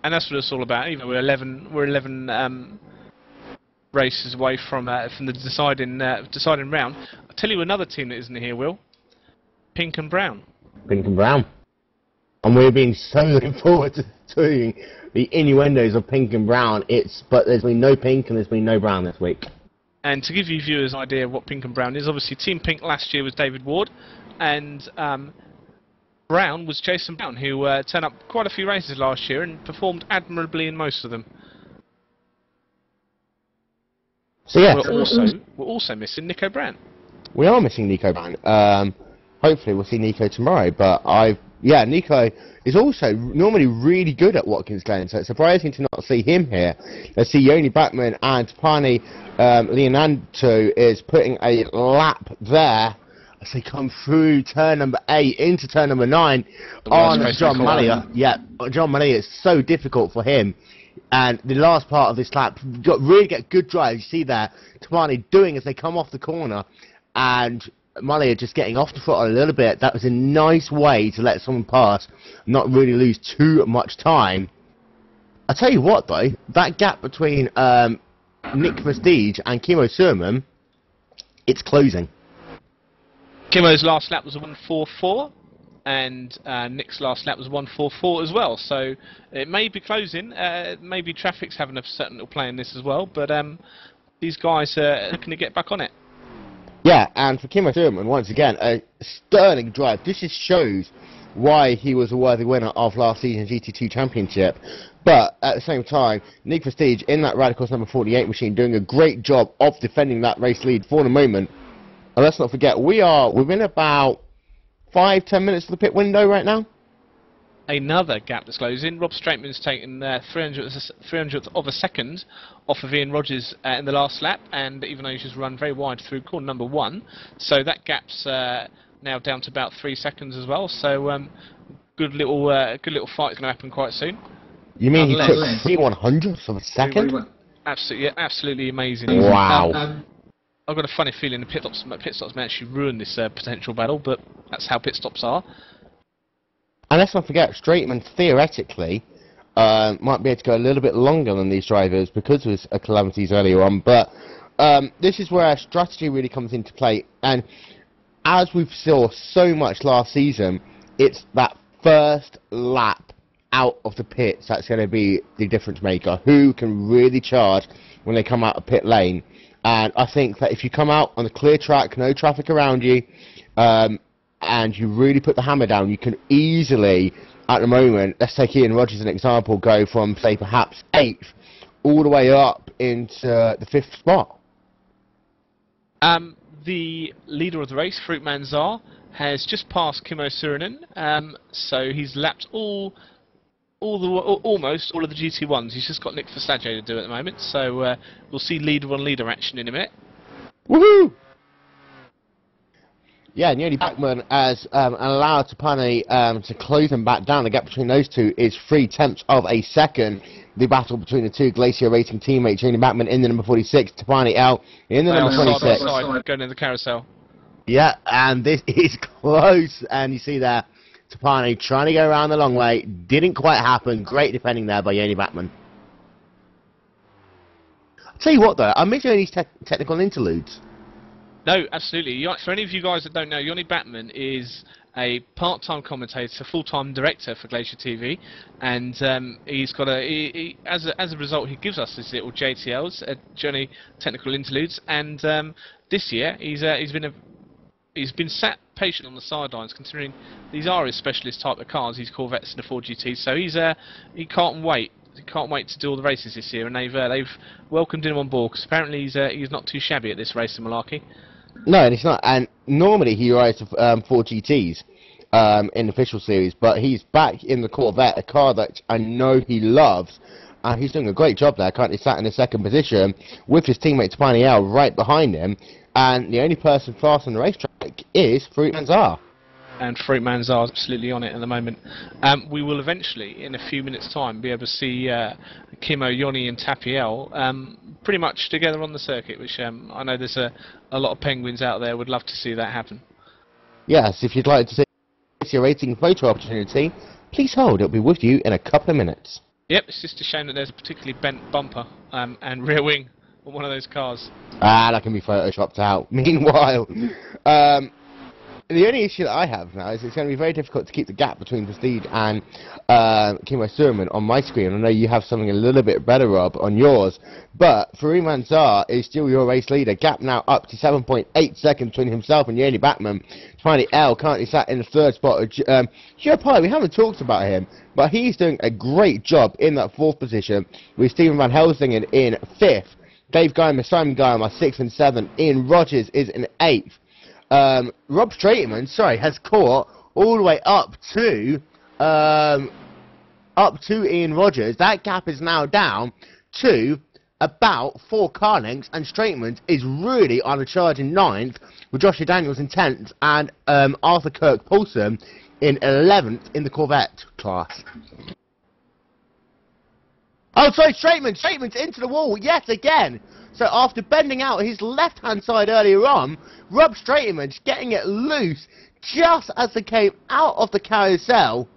And that's what it's all about. You know, we're 11 races away from the deciding round. I'll tell you another team that isn't here, Will. Pink and Brown. Pink and Brown. And we've been so looking forward to doing the innuendos of Pink and Brown. But there's been no Pink and there's been no Brown this week. And to give you viewers an idea of what Pink and Brown is, obviously Team Pink last year was David Ward, and Brown was Jason Brown, who turned up quite a few races last year and performed admirably in most of them. So yeah, we're also missing Nico Brown. We are missing Nico Brown. Hopefully we'll see Nico tomorrow, but Nico is also normally really good at Watkins Glen, so it's surprising to not see him here. Let's see Yoni Backman and Tapani Leonardo is putting a lap there as they come through turn number 8 into turn number 9 on John Mallia. Yeah, John Mallia, is so difficult for him. And the last part of this lap, really get good drive. You see there, Tapani doing as they come off the corner, and Mallia just getting off the foot a little bit. That was a nice way to let someone pass, not really lose too much time. I tell you what though, that gap between Nick Prestige and Kimo Surman, it's closing. Kimo's last lap was a 1:44, and Nick's last lap was 1:44 as well. So it may be closing. Maybe traffic's having a certain little play in this as well. But these guys are looking to get back on it. Yeah, and for Kimo Thurman, once again, a sterling drive. This just shows why he was a worthy winner of last season's GT2 Championship. But at the same time, Nick Prestige in that Radicals number 48 machine doing a great job of defending that race lead for the moment. And let's not forget, we're in about 5-10 minutes of the pit window right now. Another gap that's closing. Rob Straitman's taken 300th of a second off of Ian Rogers in the last lap, and even though he's just run very wide through corner number 1, so that gap's now down to about 3 seconds as well. So good little fight's going to happen quite soon. You mean he took 3/100ths of a second? Absolutely, absolutely amazing. Wow. I've got a funny feeling the pit stops may actually ruin this potential battle, but that's how pit stops are. And let's not forget, Straightman theoretically might be able to go a little bit longer than these drivers because of his calamities earlier on. But this is where strategy really comes into play. And as we've saw so much last season, it's that first lap out of the pits that's going to be the difference maker. Who can really charge when they come out of pit lane? And I think that if you come out on a clear track, no traffic around you, and you really put the hammer down, you can easily, at the moment, let's take Ian Rogers as an example, go from, say, perhaps 8th all the way up into the 5th spot. The leader of the race, Fruitman Czar, has just passed Kimo Surinen, so he's lapped almost all of the GT1s. He's just got Nick Verstappen to do at the moment, so we'll see leader on leader action in a minute. Woohoo! Yeah, Yoni Backman has allowed Tapani to close them back down. The gap between those two is 0.3 of a second. The battle between the two Glacier Racing teammates, Yoni Backman in the number 46, Tapani L in the number 26. Side, going in the carousel. Yeah, and this is close, and you see there, Tapani trying to go around the long way, didn't quite happen. Great defending there by Yoni Backman. I'll tell you what though, I miss Yoni's technical interludes. No, absolutely. For any of you guys that don't know, Yoni Batman is a part-time commentator, full-time director for Glacier TV, and he's got as a result, he gives us these little JTLs, Johnny Technical Interludes, and this year he's been sat patient on the sidelines, considering these are his specialist type of cars, these Corvettes and the 4GTs. So he can't wait. He can't wait to do all the races this year, and they've welcomed him on board because apparently he's not too shabby at this race in Malarkey. No, and it's not. And normally he rides 4GTs in the official series, but he's back in the Corvette, a car that I know he loves, and he's doing a great job there. Currently sat in the 2nd position with his teammate Tapani L right behind him, and the only person fast on the racetrack is Fruitman Czar. And Fruitman Czar is absolutely on it at the moment. We will eventually, in a few minutes' time, be able to see Kimo, Yoni and Tapiel pretty much together on the circuit, which I know there's a lot of penguins out there would love to see that happen. Yes, if you'd like to see your racing photo opportunity, please hold. It'll be with you in a couple of minutes. Yep, it's just a shame that there's a particularly bent bumper and rear wing on one of those cars. Ah, that can be photoshopped out. Meanwhile, the only issue that I have now is it's going to be very difficult to keep the gap between Prestige and Kimo Surman on my screen. I know you have something a little bit better, Rob, on yours, but Farouk Manzar is still your race leader. Gap now up to 7.8 seconds between himself and Yoni Backman. Tiny L currently sat in the third spot. Joe Pye, we haven't talked about him, but he's doing a great job in that fourth position, with Stephen Van Helsingen in fifth. Dave Guymer, Simon Guymer, 6th and 7th. Ian Rogers is in 8th. Rob Strateman, has caught all the way up to Ian Rogers. That gap is now down to about 4 car lengths, and Strateman is really on a charge in 9th, with Joshua Daniels in 10th, and Arthur Kirk Paulson in 11th in the Corvette class. Oh, sorry, Strateman's into the wall yet again. So after bending out his left-hand side earlier on, Rob Strateman's getting it loose just as they came out of the carousel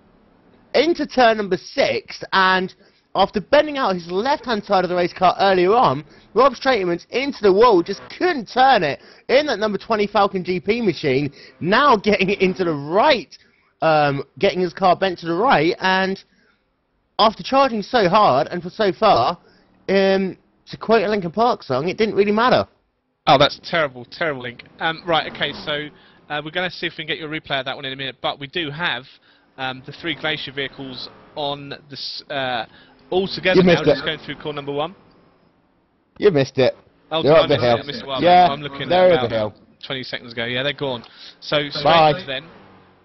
into turn number 6, and after bending out his left-hand side of the race car earlier on, Rob Strateman's into the wall, just couldn't turn it in that number 20 Falcon GP machine, now getting it into the right, getting his car bent to the right, and after charging so hard and for so far, to quote a Linkin Park song, it didn't really matter. Oh, that's terrible, terrible link. Right, okay, so we're going to see if we can get you a replay of that one in a minute, but we do have the 3 Glacier vehicles on this all together now, just going through corner number 1. You missed it. Oh, they're up the hill. Yeah, I'm looking they're at over the hill. 20 seconds ago. Yeah, they're gone. So Bye. then,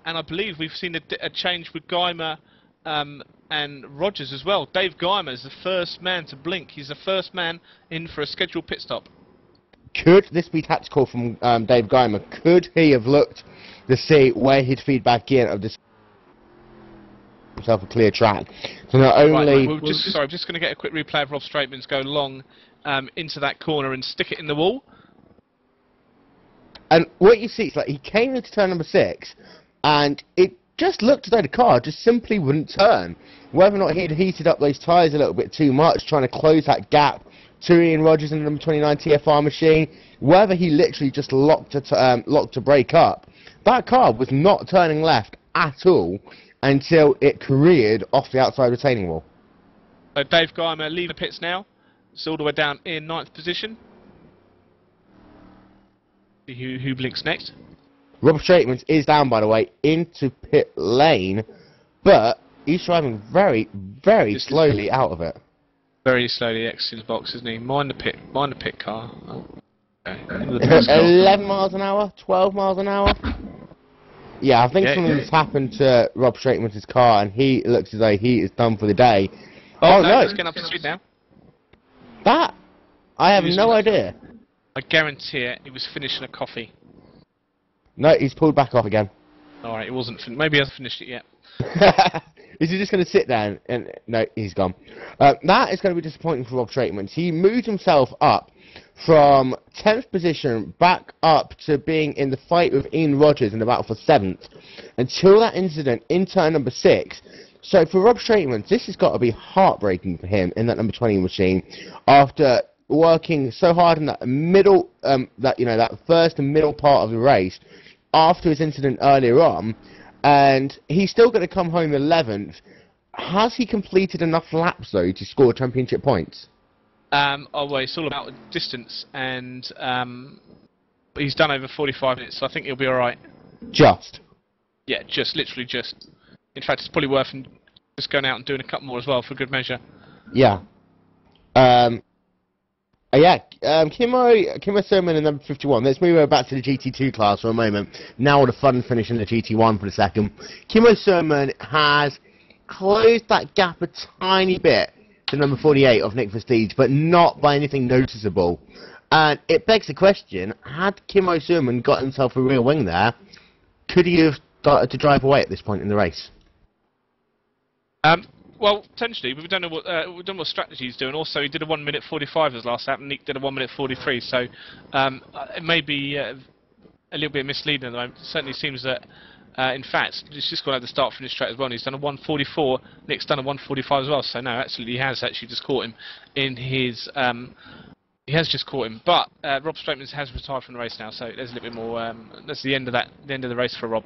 and I believe we've seen a change with Guymer and Rogers as well. Dave Guymer is the first man to blink. He's the first man in for a scheduled pit stop. Could this be tactical from Dave Guymer? Could he have looked to see where he'd feed back in of this himself a clear track? So not only... Right, I'm just going to get a quick replay of Rob Strateman's go long into that corner and stick it in the wall. And what you see is like he came into turn number 6 and it just looked as though the car just simply wouldn't turn. Whether or not he'd heated up those tyres a little bit too much, trying to close that gap to Ian Rogers in the number 29 TFR machine, whether he literally just locked to brake up, that car was not turning left at all until it careered off the outside retaining wall. So Dave Guymer leaving the pits now. It's all the way down in 9th position. See who blinks next. Rob Strateman is down, by the way, into pit lane, but he's driving very, very slowly out of it. Very slowly exiting his box, isn't he? Mind the pit car. Oh. Okay. 11 miles an hour, 12 miles an hour. Yeah, I think something's happened to Rob Strateman's car, and he looks as though he is done for the day. Oh no, he's getting up to speed now. That I have no idea. I guarantee it. He was finishing a coffee. No, he's pulled back off again. Alright, it wasn't. Maybe he hasn't finished it yet. Is he just going to sit down? And no, he's gone. That is going to be disappointing for Rob Strateman. He moved himself up from 10th position back up to being in the fight with Ian Rogers in the battle for 7th until that incident in turn number 6. So for Rob Strateman, this has got to be heartbreaking for him in that number 20 machine after working so hard in that middle, that first and middle part of the race after his incident earlier on, and he's still going to come home 11th. Has he completed enough laps though to score championship points? Oh well, it's all about distance, and he's done over 45 minutes, so I think he'll be all right. Just. Yeah, literally just. In fact, it's probably worth him just going out and doing a couple more as well for good measure. Yeah. Kimo Surman in number 51. Let's move back to the GT2 class for a moment. Now with a fun finish in the GT1 for the second. Kimo Surman has closed that gap a tiny bit to number 48 of Nick Prestige, but not by anything noticeable. And it begs the question, had Kimo Surman got himself a rear wing there, could he have started to drive away at this point in the race? Well, potentially, but we don't know what strategy he's doing. Also, he did a 1 minute 45 his last lap, and Nick did a 1 minute 43. So it may be a little bit misleading at the moment. It certainly seems that, in fact, he's just gone out the start finish straight as well. And he's done a 144. Nick's done a 145 as well. So no, absolutely, he has actually just caught him in his. He has just caught him, but Rob Straitman has retired from the race now, so there's a little bit more. That's the end of the end of the race for Rob.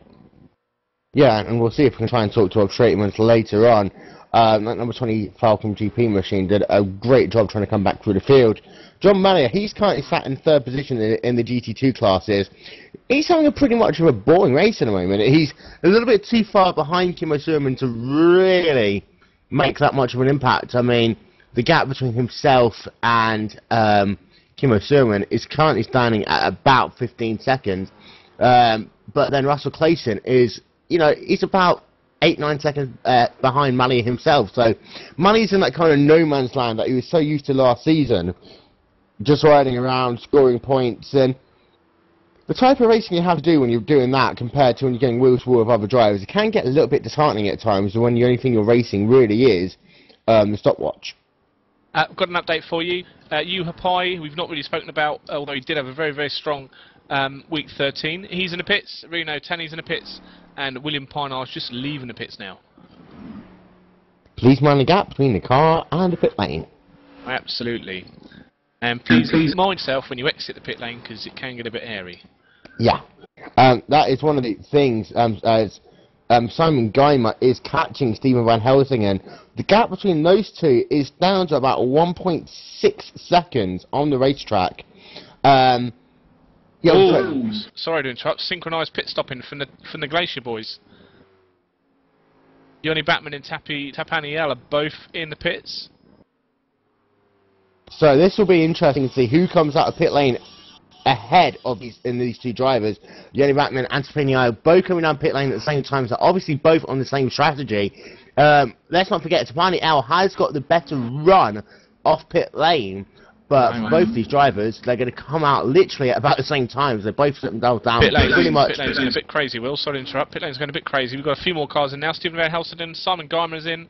Yeah, and we'll see if we can try and talk to Rob Straitman later on. That number 20 Falcon GP machine did a great job trying to come back through the field. John Malia, he's currently sat in 3rd position in the GT2 classes. He's having a pretty much of a boring race at the moment. He's a little bit too far behind Kimmo Surman to really make that much of an impact. I mean, the gap between himself and Kimmo Surman is currently standing at about 15 seconds. But then Russell Clayson is, he's about 8-9 seconds behind Malia himself. So Malia's in that kind of no man's land that he was so used to last season, just riding around, scoring points. And the type of racing you have to do when you're doing that compared to when you're getting wheel to wheel with other drivers, it can get a little bit disheartening at times when the only thing you're racing really is the stopwatch. I've got an update for you. Yuha Pai, we've not really spoken about, although he did have a very, very strong week 13. He's in the pits. Reno Tanny's in the pits. And William Pinar's just leaving the pits now. Please mind the gap between the car and the pit lane. Absolutely. And please mind yourself when you exit the pit lane, because it can get a bit hairy. Yeah. That is one of the things, as Simon Geimer is catching Stephen Van Helsingen. The gap between those two is down to about 1.6 seconds on the racetrack. Sorry to interrupt. Synchronised pit stopping from the Glacier boys. Yoni Batman and Tapani L are both in the pits. So this will be interesting to see who comes out of pit lane ahead of these two drivers. Yoni Batman and Tapani L both coming down pit lane at the same time, so obviously both on the same strategy. Let's not forget, Tapani L has got the better run off pit lane. But both these drivers, they're going to come out literally at about the same time. They're both sitting down. Pit lane's Pit going a bit crazy, Will. Sorry to interrupt. Pit lane's going a bit crazy. We've got a few more cars in now. Stephen Van Helsingen, Simon Geimer is in.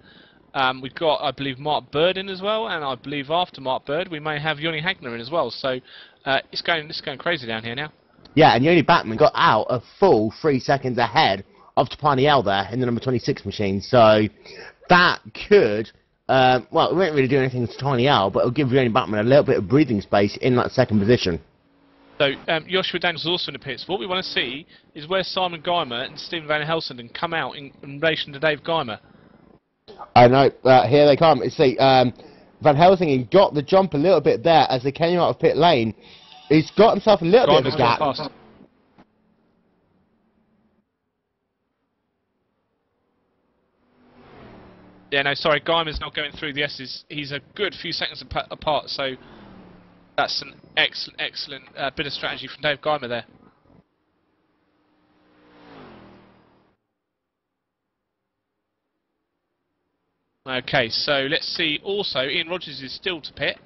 We've got, I believe, Mark Bird in as well. And I believe after Mark Bird, we may have Yoni Hagner in as well. So it's going crazy down here now. Yeah, and Yoni Batman got out a full 3 seconds ahead of Tapani L there in the number 26 machine. So that could... well, it won't really do anything to Tiny Al, but it'll give Yoni Batman a little bit of breathing space in that 2nd position. So, Joshua Daniels is also in the pits. What we want to see is where Simon Geimer and Stephen Van Helsingen come out in relation to Dave Geimer. I know, here they come. See, Van Helsingen got the jump a little bit there as they came out of pit lane. He's got himself a little bit of a gap. Yeah, no, sorry, Geimer's not going through the S's. He's a good few seconds apart, so that's an excellent bit of strategy from Dave Geimer there. Okay, so let's see. Also, Ian Rogers is still to pit,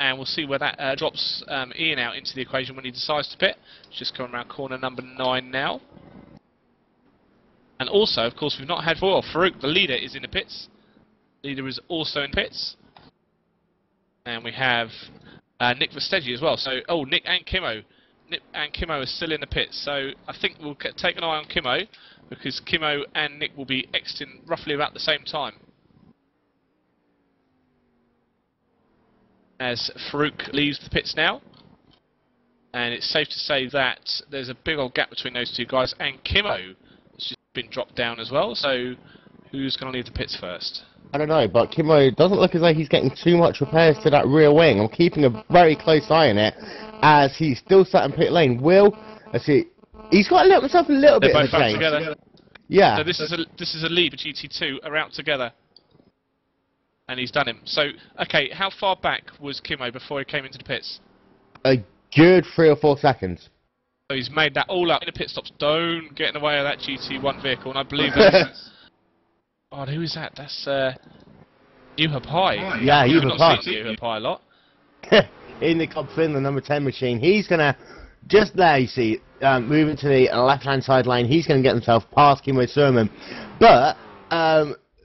and we'll see where that drops Ian out into the equation when he decides to pit. It's just coming around corner number 9 now. And also, of course, we've not had Farouk, the leader, is in the pits. Leader is also in pits. And we have Nick Vestegi as well. So, Nick and Kimmo. Nick and Kimmo are still in the pits. So, I think we'll take an eye on Kimmo, because Kimmo and Nick will be exiting roughly about the same time. As Farouk leaves the pits now. And it's safe to say that there's a big old gap between those two guys. And Kimmo been dropped down as well, so who's going to leave the pits first? I don't know, but Kimmo doesn't look as though he's getting too much repairs to that rear wing. I'm keeping a very close eye on it as he's still sat in pit lane. Let's see, he's got himself a little bit of a change. Together. Yeah. So this is a lead for GT2 are out together, and he's done him. So okay, how far back was Kimmo before he came into the pits? A good 3 or 4 seconds. So he's made that all up in the pit stops. Don't get in the way of that GT1 vehicle, and I believe that's... Oh, who is that? That's Yuha Pai. Yeah, Yuha Pai. Yuha Pai a lot. In the Cobb Finland number 10 machine, he's going to, just there you see, moving to the left-hand side lane, he's going to get himself past Kimmo Surman. But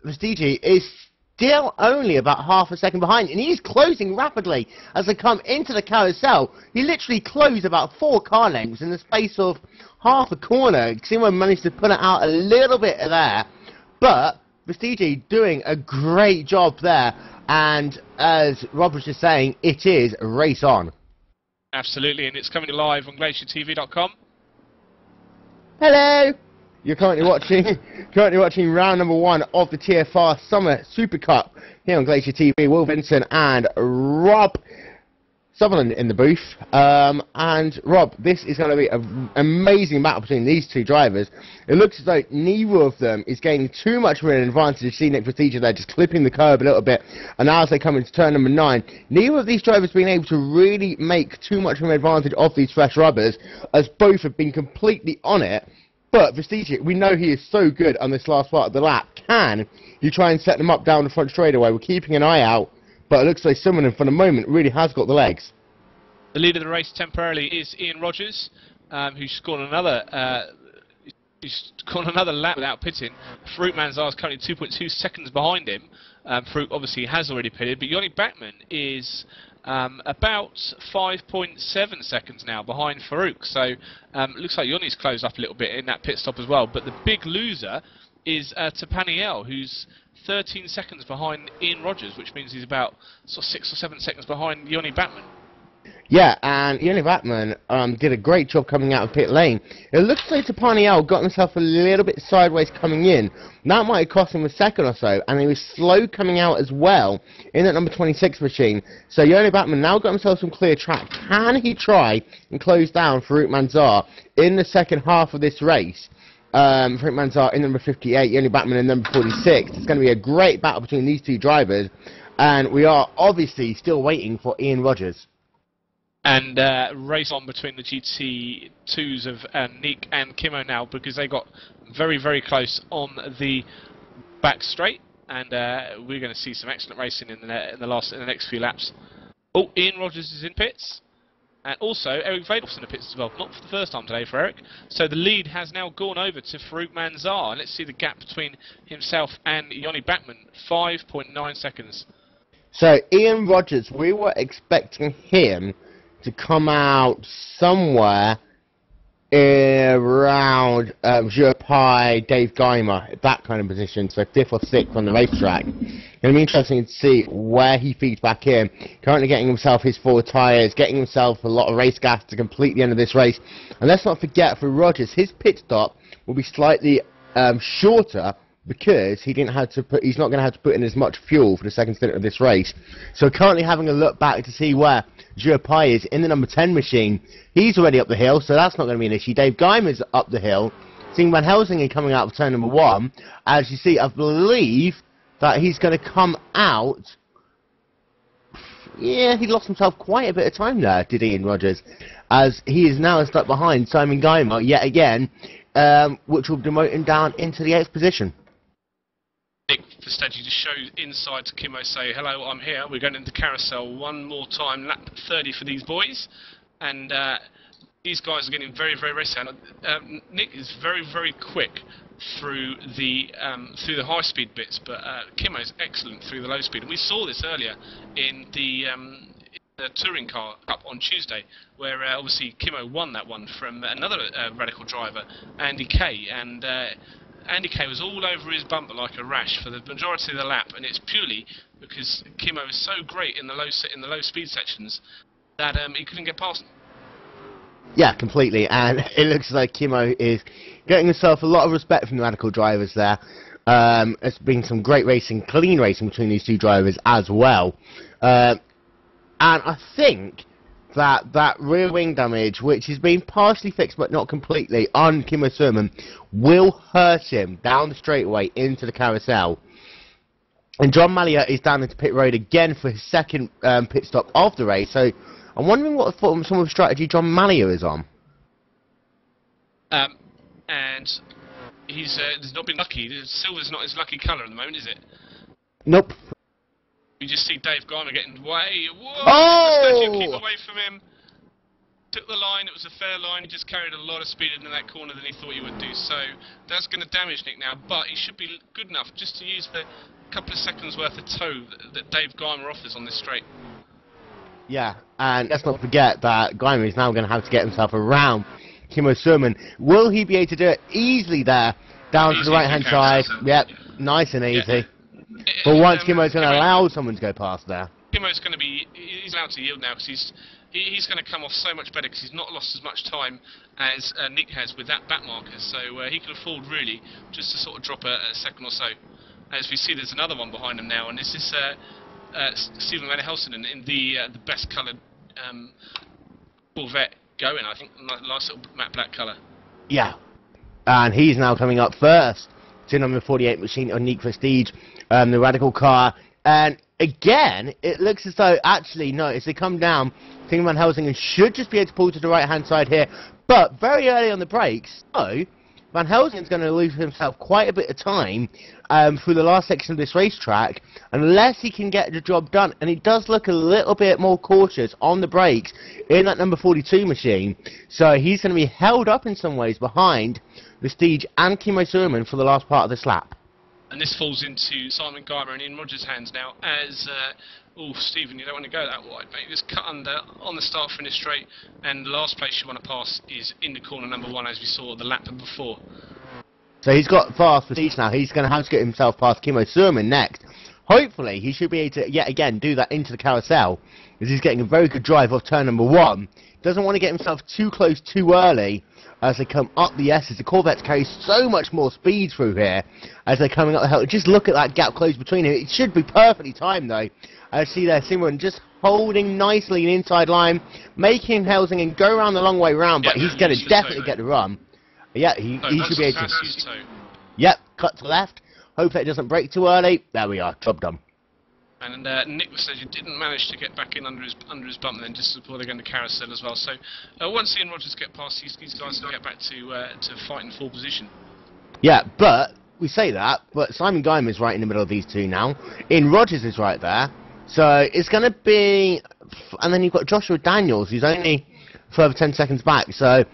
Vestigi is still only about half a second behind, and he's closing rapidly as they come into the carousel. He literally closed about 4 car lengths in the space of half a corner. Kimo managed to put it out a little bit there, but Vestigi doing a great job there, and as Rob was just saying, it is race on. Absolutely, and it's coming live on GlacierTV.com. Hello! You're currently watching round number 1 of the TFR SuperCup here on Glacier TV. Will Vincent and Rob Sutherland in the booth. And Rob, this is going to be an amazing battle between these 2 drivers. It looks as though neither of them is gaining too much of an advantage. You see Nick Vestigi there just clipping the curb a little bit. And now as they come into turn number 9, neither of these drivers have been able to really make too much of an advantage of these fresh rubbers, as both have been completely on it. But Vestigi, we know he is so good on this last part of the lap. Can you try and set them up down the front straightaway? We're keeping an eye out, but it looks like someone for the moment really has got the legs. The leader of the race temporarily is Ian Rogers, who's scored another lap without pitting. Farouk Manzar is currently 2.2 seconds behind him. Farouk obviously has already pitted, but Yanni Bachmann is about 5.7 seconds now behind Farouk. So it looks like Yanni's closed up a little bit in that pit stop as well. But the big loser is Tapaniel, who's 13 seconds behind Ian Rogers, which means he's about sort of 6 or 7 seconds behind Yanni Bachmann. Yeah, and Yanni Bachmann did a great job coming out of pit lane. It looks like Tapaniel got himself a little bit sideways coming in. That might have cost him a second or so, and he was slow coming out as well in that number 26 machine. So Yanni Bachmann now got himself some clear track. Can he try and close down Farouk Manzar in the second half of this race? Farouk Manzar in number 58, Yanni Bachmann in number 46. It's going to be a great battle between these 2 drivers, and we are obviously still waiting for Ian Rogers. And race on between the GT2s of Nick and Kimo now, because they got very, very close on the back straight, and we're going to see some excellent racing in the next few laps. Oh, Ian Rogers is in pits, and also Eric Vadolf's in the pits as well. Not for the first time today for Eric. So the lead has now gone over to Farouk Manzar, and let's see the gap between himself and Yanni Bachmann, 5.9 seconds. So Ian Rogers, we were expecting him to come out somewhere around Jurpai, Dave Geimer, that kind of position, so 5th or 6th on the racetrack. It'll be interesting to see where he feeds back in. Currently getting himself his 4 tyres, getting himself a lot of race gas to complete the end of this race. And let's not forget, for Rogers, his pit stop will be slightly shorter, because he's not going to have to put in as much fuel for the second stint of this race. So currently having a look back to see where Jurpai is in the number 10 machine. He's already up the hill, so that's not going to be an issue. Dave Geimer's up the hill. Seeing Van Helsingen coming out of turn number 1. As you see, I believe that he's going to come out. Yeah, he lost himself quite a bit of time there, did Ian Rogers, as he is now stuck behind Simon Geimer yet again, which will demote him down into the 8th position. Nick Vestigi just shows inside to Kimo, say, hello, I'm here. We're going into carousel one more time, lap 30 for these boys. And these guys are getting very, very racy. Nick is very, very quick through the high-speed bits, but Kimo is excellent through the low-speed. And we saw this earlier in the Touring Car Cup on Tuesday, where obviously Kimo won that one from another radical driver, Andy Kay. And Andy Kay was all over his bumper like a rash for the majority of the lap, and it's purely because Kimo is so great in the low speed sections that he couldn't get past him. Yeah, completely, and it looks like Kimo is getting himself a lot of respect from the radical drivers there. There's been some great racing, clean racing between these 2 drivers as well. And I think that rear wing damage, which has been partially fixed but not completely on Kimo Surman, will hurt him down the straightaway into the carousel. And John Mallia is down into pit road again for his second pit stop of the race. So I'm wondering what some of the strategy John Mallia is on. And he's not been lucky. Silver's not his lucky colour at the moment, is it? Nope. You just see Dave Geimer getting way. Whoa! Oh! Keep away from him. took the line, it was a fair line, he just carried a lot of speed into that corner than he thought he would do, so that's going to damage Nick now, but he should be good enough just to use the couple of seconds worth of toe that Dave Geimer offers on this straight. Yeah, and let's not forget that Geimer is now going to have to get himself around Kimmo Surman. Will he be able to do it easily there, down to the right-hand side? Yep, nice and easy. But once Kimmo's going to allow someone to go past there. Kimmo's going to be, he's allowed to yield now because he's going to come off so much better because he's not lost as much time as Nick has with that back marker, so he can afford really just to sort of drop a second or so. As we see, there's another one behind him now, and this is Stephen Van Helsing in the best coloured Corvette going, I think, nice little matte black colour. Yeah, and he's now coming up first to number 48 machine on Unique Prestige, the Radical car, and again, it looks as though, actually, no, as they come down, Stephen Van Helsing should just be able to pull to the right-hand side here, but very early on the brakes, so Van Helsing's going to lose himself quite a bit of time through the last section of this racetrack, unless he can get the job done, and he does look a little bit more cautious on the brakes in that number 42 machine, so he's going to be held up in some ways behind Prestige and Kimmo Surman for the last part of this lap. And this falls into Simon Geimer and Ian Rogers' hands now as, oh, Stephen, you don't want to go that wide, mate. Just cut under on the start-finish straight, and the last place you want to pass is in the corner number 1, as we saw the lap before. So he's got fast Prestige now. He's going to have to get himself past Kimmo Surman next. Hopefully, he should be able to, yet again, do that into the carousel, because he's getting a very good drive off turn number 1. Doesn't want to get himself too close too early as they come up the S's. The Corvettes carry so much more speed through here as they're coming up the hill. Just look at that gap closed between them. It should be perfectly timed, though. I see there, Simon just holding nicely an inside line, making Helsing and go around the long way round, but he's going to definitely get the run. Yeah, he should be able to. Yep, cut to the left. Hope that it doesn't break too early. There we are, job done. And Nick says he didn't manage to get back in under his bump then, just before they're going to carousel as well. So once Ian Rogers get past, these guys will get back to fighting full position. Yeah, but we say that, but Simon Geimer is right in the middle of these two now. Ian Rogers is right there. So it's going to be, and then you've got Joshua Daniels, who's only further 10 seconds back. So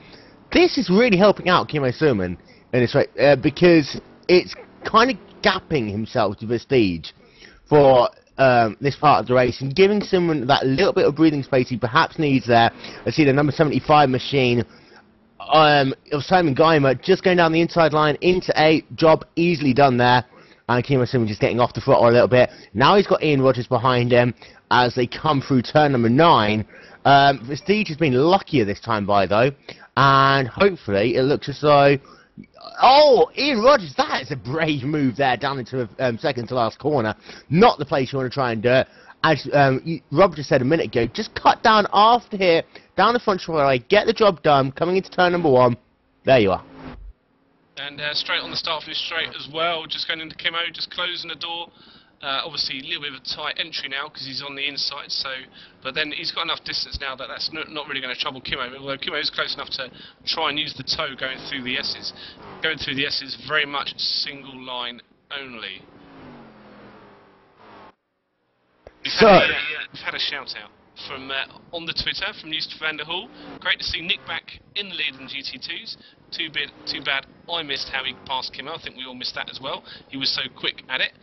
this is really helping out Kimmo Surman in this race, because it's kind of gapping himself to Prestige for this part of the race and giving someone that little bit of breathing space he perhaps needs there. I see the number 75 machine of Simon Geimer just going down the inside line into 8, job easily done there, and Kimmo Surman just getting off the throttle a little bit. Now he's got Ian Rogers behind him as they come through turn number 9. Prestige has been luckier this time by though, and hopefully it looks as though, oh, Ian Rogers, that is a brave move there down into the second to last corner. Not the place you want to try and do it. As Rob just said a minute ago, just cut down after here, down the front straightaway, get the job done, coming into turn number 1. There you are. And straight on the start finish straight as well, just going into Kimmo, just closing the door. Obviously a little bit of a tight entry now because he's on the inside, so, but then he's got enough distance now that that's not really going to trouble Kimmo, although Kimmo is close enough to try and use the toe going through the S's. Going through the S's, very much single line only. We've had a shout out from on the Twitter from Eust van der Hall. Great to see Nick back in the lead in GT2s. Too bad I missed how he passed Kimmo. I think we all missed that as well. He was so quick at it.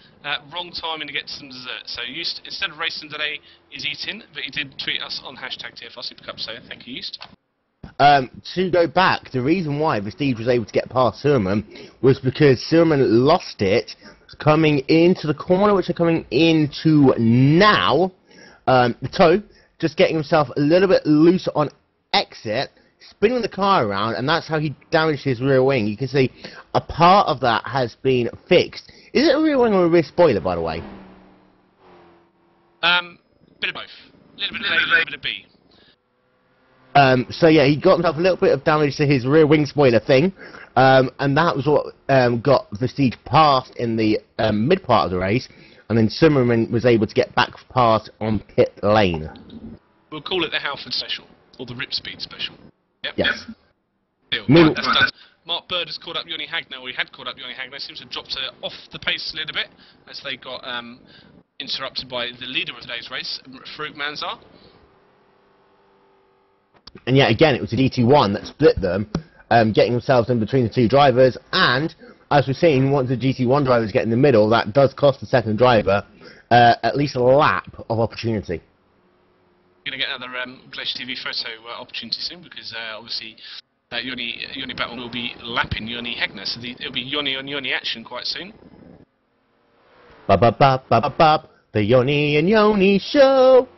Wrong timing to get some dessert. So Eust, instead of racing today, is eating, but he did tweet us on hashtag TFR SuperCup. So thank you, Eust. To go back, the reason why Prestige was able to get past Surman was because Surman lost it coming into the corner, which they're coming into now. The toe just getting himself a little bit loose on exit, spinning the car around, and that's how he damaged his rear wing. You can see a part of that has been fixed. Is it a rear wing or a rear spoiler, by the way? Bit of both. A little bit of A, a little bit of B. So yeah, he got himself a little bit of damage to his rear wing spoiler thing, and that was what got Prestige past in the mid part of the race, and then Zimmerman was able to get back past on pit lane. We'll call it the Halford special, or the Rip Speed special. Yep. Yes. Right, that's done. Mark Bird has caught up Jonny Hagner, or he had caught up Jonny Hagner, seems to have dropped off the pace a little bit, as they got interrupted by the leader of today's race, Farouk Manzar. And yet again, it was a DT1 that split them, getting themselves in between the two drivers. And as we've seen, once the GT1 drivers get in the middle, that does cost the second driver at least a lap of opportunity. Going to get another Glacier TV photo opportunity soon, because obviously Yoni Batman will be lapping Yoni Hegner, so it'll be Yoni on Yoni action quite soon. Ba-ba-ba-ba-ba-ba, the Yoni and Yoni show.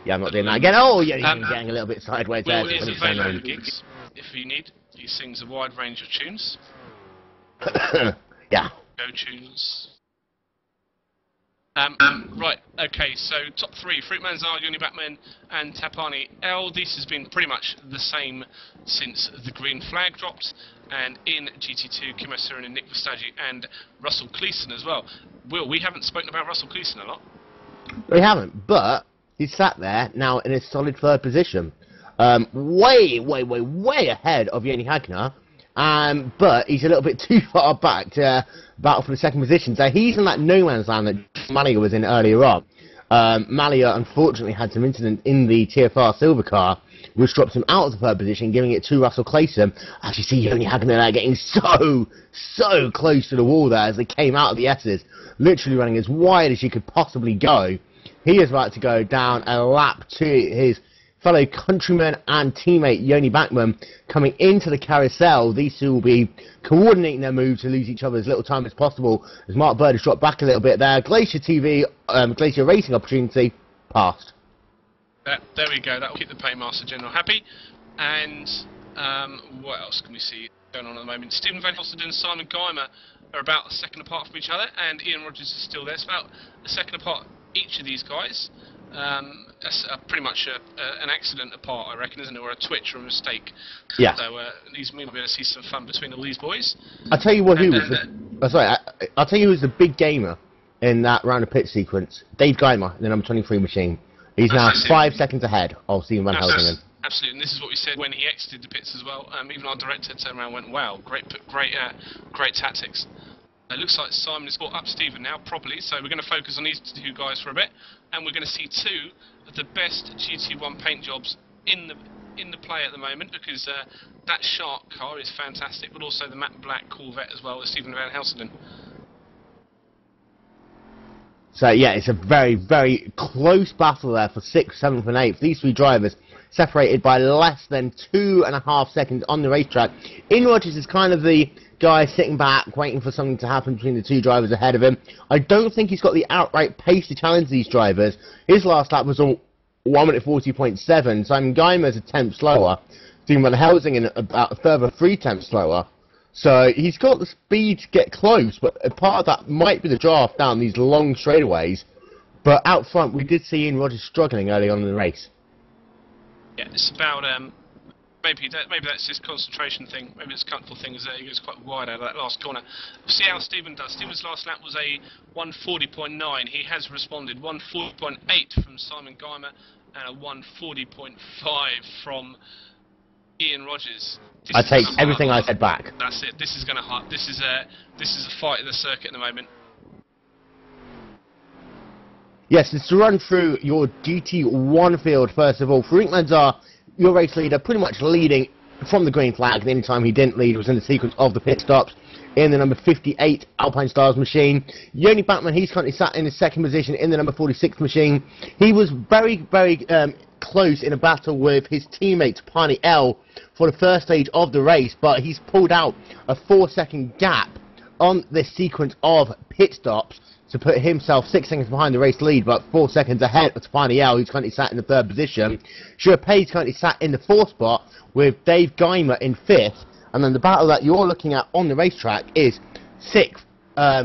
Yeah, I'm not doing that again. Oh, yeah, you're getting a little bit sideways there. Will is available gigs if you need. He sings a wide range of tunes. Yeah. Go tunes. Right, okay, so top three, Fruit Manzar, Yoni Batman and Tapani L. This has been pretty much the same since the green flag dropped, and in GT2, Kim O'Sullivan and Nick Vestagi and Russell Cleeson as well. Will, we haven't spoken about Russell Cleeson a lot. We haven't, but he's sat there now in a solid third position. Way ahead of Yoni Hagner. But he's a little bit too far back to battle for the second position. So he's in that no man's land that Malia was in earlier on. Malia unfortunately had some incident in the TFR SuperCup, which drops him out of the third position, giving it to Russell Cleeson. As you see Yoni Hagner there getting so close to the wall there as they came out of the S's, literally running as wide as you could possibly go. He is about to go down a lap to his fellow countryman and teammate Yoni Bachmann coming into the carousel. These two will be coordinating their moves to lose each other as little time as possible, as Mark Bird has dropped back a little bit there. Glacier TV, Glacier Racing opportunity, passed. There we go, that will keep the Paymaster General happy. And what else can we see going on at the moment? Stephen Van Helsden and Simon Geimer are about a second apart from each other, and Ian Rogers is still there. It's about a second apart each of these guys. That's pretty much an accident apart, I reckon, isn't it, or a twitch or a mistake. Yeah. So these we might be able to see some fun between all these boys. I'll tell you what, I'll tell you who was the big gamer in that round of pit sequence. Dave Geimer, the number 23 machine. He's now 5 seconds ahead of Stephen Van Helsden. Absolutely, and this is what we said when he exited the pits as well. Even our director turned around and went, "Wow, great tactics." It looks like Simon has brought up Stephen now properly, so we're going to focus on these two guys for a bit, and we're going to see two of the best GT1 paint jobs in the play at the moment, because that Shark car is fantastic, but also the matte black Corvette as well with Stephen Van Helsden. So yeah, it's a very close battle there for 6th, 7th and 8th. These three drivers separated by less than 2.5 seconds on the racetrack. Ian Rogers is kind of the guy sitting back, waiting for something to happen between the two drivers ahead of him. I don't think he's got the outright pace to challenge these drivers. His last lap was on 1 minute 40.7. Simon Geimer's a tenth slower. Stephen Van Helsden about a further 3 tenths slower. So he's got the speed to get close, but a part of that might be the draft down these long straightaways. But out front, we did see Ian Rogers struggling early on in the race. Yeah, it's about maybe that's his concentration thing. Maybe it's a comfortable thing as he goes quite wide out of that last corner. We'll see how Stephen does. Stephen's last lap was a 140.9. He has responded 140.8 from Simon Geimer and a 140.5 from Ian Rogers. I take everything I said back. That's it. This is going to hurt. This is a fight in the circuit at the moment. Yes, it's to run through your GT1 field first of all. Farouk Manzar, your race leader, pretty much leading from the green flag. The only time he didn't lead was in the sequence of the pit stops in the number 58 Alpine Stars machine. Yoni Bachmann, he's currently sat in the second position in the number 46 machine. He was very close in a battle with his teammate Pani L for the first stage of the race, but he's pulled out a 4-second gap on this sequence of pit stops to put himself 6 seconds behind the race lead, but 4 seconds ahead of Pani L, who's currently sat in the third position. Sherpay's currently sat in the 4th spot with Dave Geimer in 5th, and then the battle that you're looking at on the racetrack is 6th,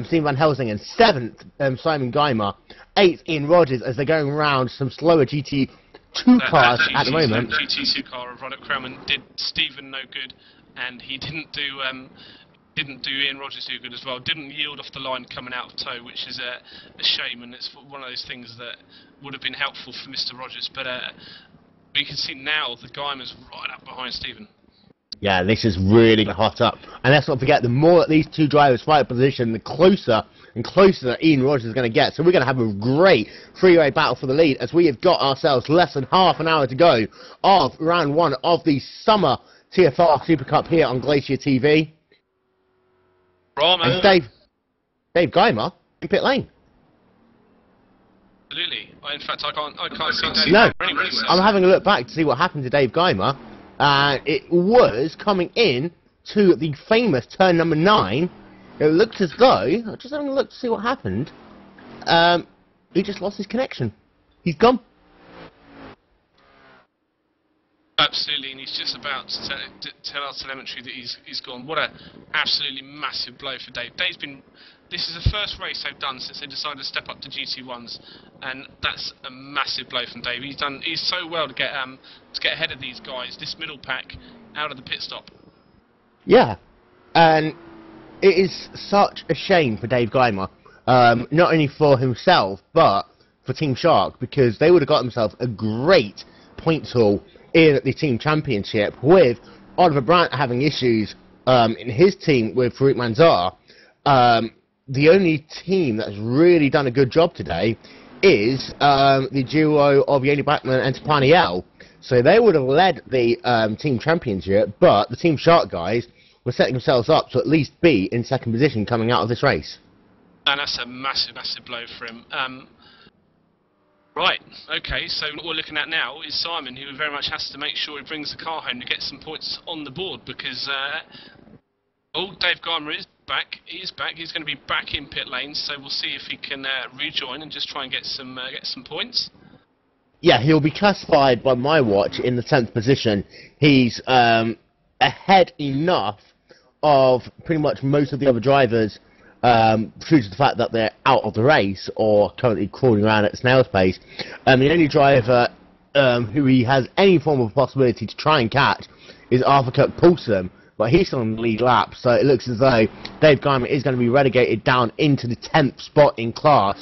Stephen Van Helsden, and 7th, Simon Geimer, 8th, Ian Rogers, as they're going around some slower GT2 cars at the moment. That GT2 car of Roderick Crowman did Stephen no good, and he didn't do Ian Rogers too good as well. Didn't yield off the line coming out of tow, which is a shame, and it's one of those things that would have been helpful for Mr. Rogers. But you can see now the Geimer's right up behind Stephen. Yeah, this is really hot up. And let's not forget, the more that these two drivers fight position, the closer and closer that Ian Rogers is going to get. So we're going to have a great three-way battle for the lead, as we have got ourselves less than half an hour to go of round one of the summer TFR SuperCup here on Glacier TV. And Dave Geimer in pit lane. Absolutely. In fact, I can't see Dave. No, I'm having a look back to see what happened to Dave Geimer. It was coming in to the famous turn number 9. It looked as though, I'm just having a look to see what happened. He just lost his connection. He's gone. Absolutely, and he's just about to tell our telemetry that he's gone. What a absolutely massive blow for Dave. This is the first race they've done since they decided to step up to GT1s, and that's a massive blow from Dave. He's so well to get ahead of these guys, this middle pack, out of the pit stop. Yeah, and it is such a shame for Dave Geimer, not only for himself but for Team Shark, because they would have got themselves a great point haul in the team championship, with Oliver Brandt having issues in his team with Farouk Manzar. The only team that's really done a good job today is the duo of Yoni Bachmann and Tapaniel. So they would have led the team championship, but the Team Shark guys were setting themselves up to at least be in second position coming out of this race. And that's a massive, massive blow for him. Right, okay, so what we're looking at now is Simon, who very much has to make sure he brings the car home to get some points on the board, because Dave Geimer is back. He is back. He's going to be back in pit lane, so we'll see if he can rejoin and just try and get some points. Yeah, he'll be classified by my watch in the 10th position. He's ahead enough of pretty much most of the other drivers, due to the fact that they're out of the race or currently crawling around at snail's pace. The only driver who he has any form of possibility to try and catch is Arthur Kirk Paulson, but he's still on the lead lap, so it looks as though Dave Geimer is going to be relegated down into the 10th spot in class.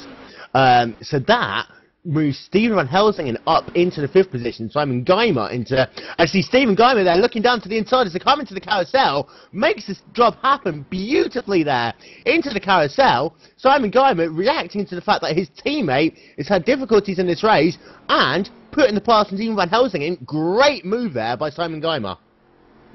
So that moves Stephen Van Helsingen up into the 5th position, Simon Geimer into... Actually, Stephen Geimer there, looking down to the inside as they come into the carousel, makes this job happen beautifully there, into the carousel. Simon Geimer reacting to the fact that his teammate has had difficulties in this race, and putting the pass on Stephen Van Helsingen. Great move there by Simon Geimer.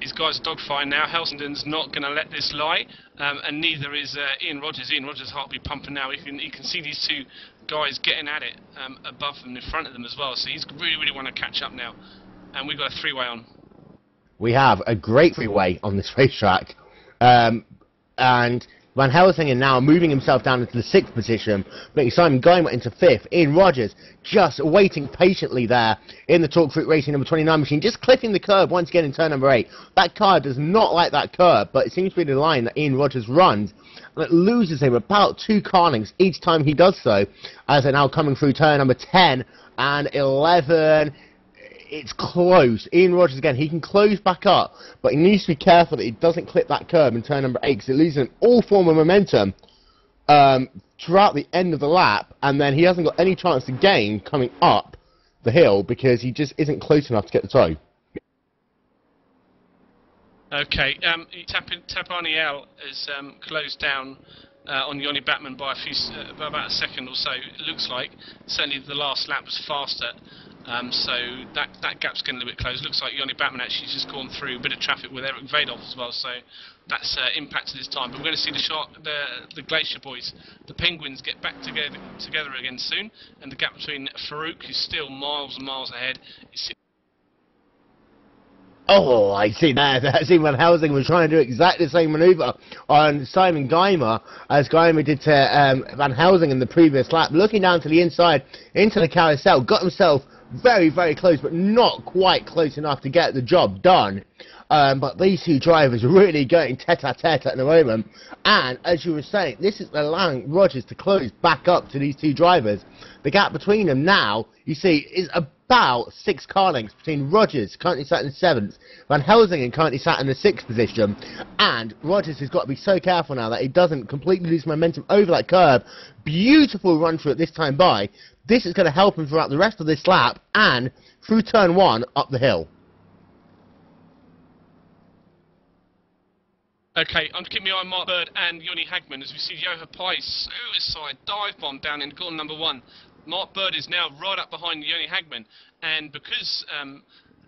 These guys are dogfighting now. Helsingen's not going to let this lie, and neither is Ian Rogers. Ian Rogers' heart will be pumping now. You can see these two guys getting at it above them, in front of them as well. So he's really want to catch up now. And we've got a three-way on. We have a great three-way on this racetrack. And Van Helsingen now moving himself down into the 6th position, making Simon Geimer into 5th. Ian Rogers just waiting patiently there in the Talk Fruit Racing number 29 machine, just clipping the curb once again in turn number 8. That car does not like that curb, but it seems to be the line that Ian Rogers runs, and it loses him about 2 car lengths each time he does so, as they're now coming through turn number 10 and 11. It's close. Ian Rogers again, he can close back up, but he needs to be careful that he doesn't clip that curb in turn number 8, because it loses him all form of momentum throughout the end of the lap, and then he hasn't got any chance to gain coming up the hill because he just isn't close enough to get the toe. Okay, Tapaniel has closed down on Yoni Batman by about a second or so, it looks like. Certainly the last lap was faster. So that gap's getting a little bit close. Looks like Yoni Batman actually has just gone through a bit of traffic with Eric Vadolf as well, so that's impacted his time. But we're going to see the Glacier boys, the Penguins, get back together again soon, and the gap between Farouk, who's still miles and miles ahead, is... Oh, I see that. Stephen Van Helsingen was trying to do exactly the same manoeuvre on Simon Geimer as Geimer did to Van Helsingen in the previous lap. Looking down to the inside into the carousel, got himself very close, but not quite close enough to get the job done. But these two drivers are really going tete-a-tete at the moment. And as you were saying, this is allowing Rogers to close back up to these two drivers. The gap between them now, you see, is about 6 car lengths between Rogers, currently sat in 7th, Van Helsingen currently sat in the 6th position, and Rogers has got to be so careful now that he doesn't completely lose momentum over that curb. Beautiful run through it this time by. This is going to help him throughout the rest of this lap and through turn 1 up the hill. Okay, I'm keeping my eye on Mark Bird and Yoni Hagman as we see Joha Pai suicide dive bomb down in corner number 1. Mark Bird is now right up behind Yoni Hagman, and because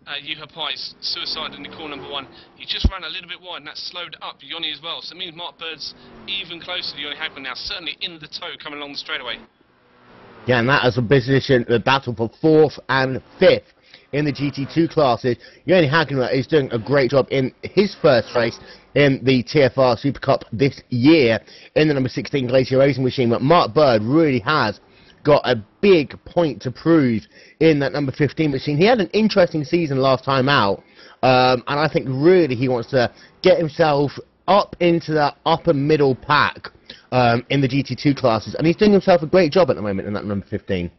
Juha Pai's suicide in the corner number 1, he just ran a little bit wide, and that slowed up Yoni as well. So it means Mark Bird's even closer to Yoni Hagman now, certainly in the tow coming along the straightaway. Yeah, and that is a position, the battle for 4th and 5th in the GT2 classes. Yoni Hagman is doing a great job in his first race in the TFR SuperCup this year in the number 16 Glacier Racing Machine, but Mark Bird really has got a big point to prove in that number 15 machine. He had an interesting season last time out, and I think really he wants to get himself up into the upper middle pack in the GT2 classes, and he's doing himself a great job at the moment in that number 15.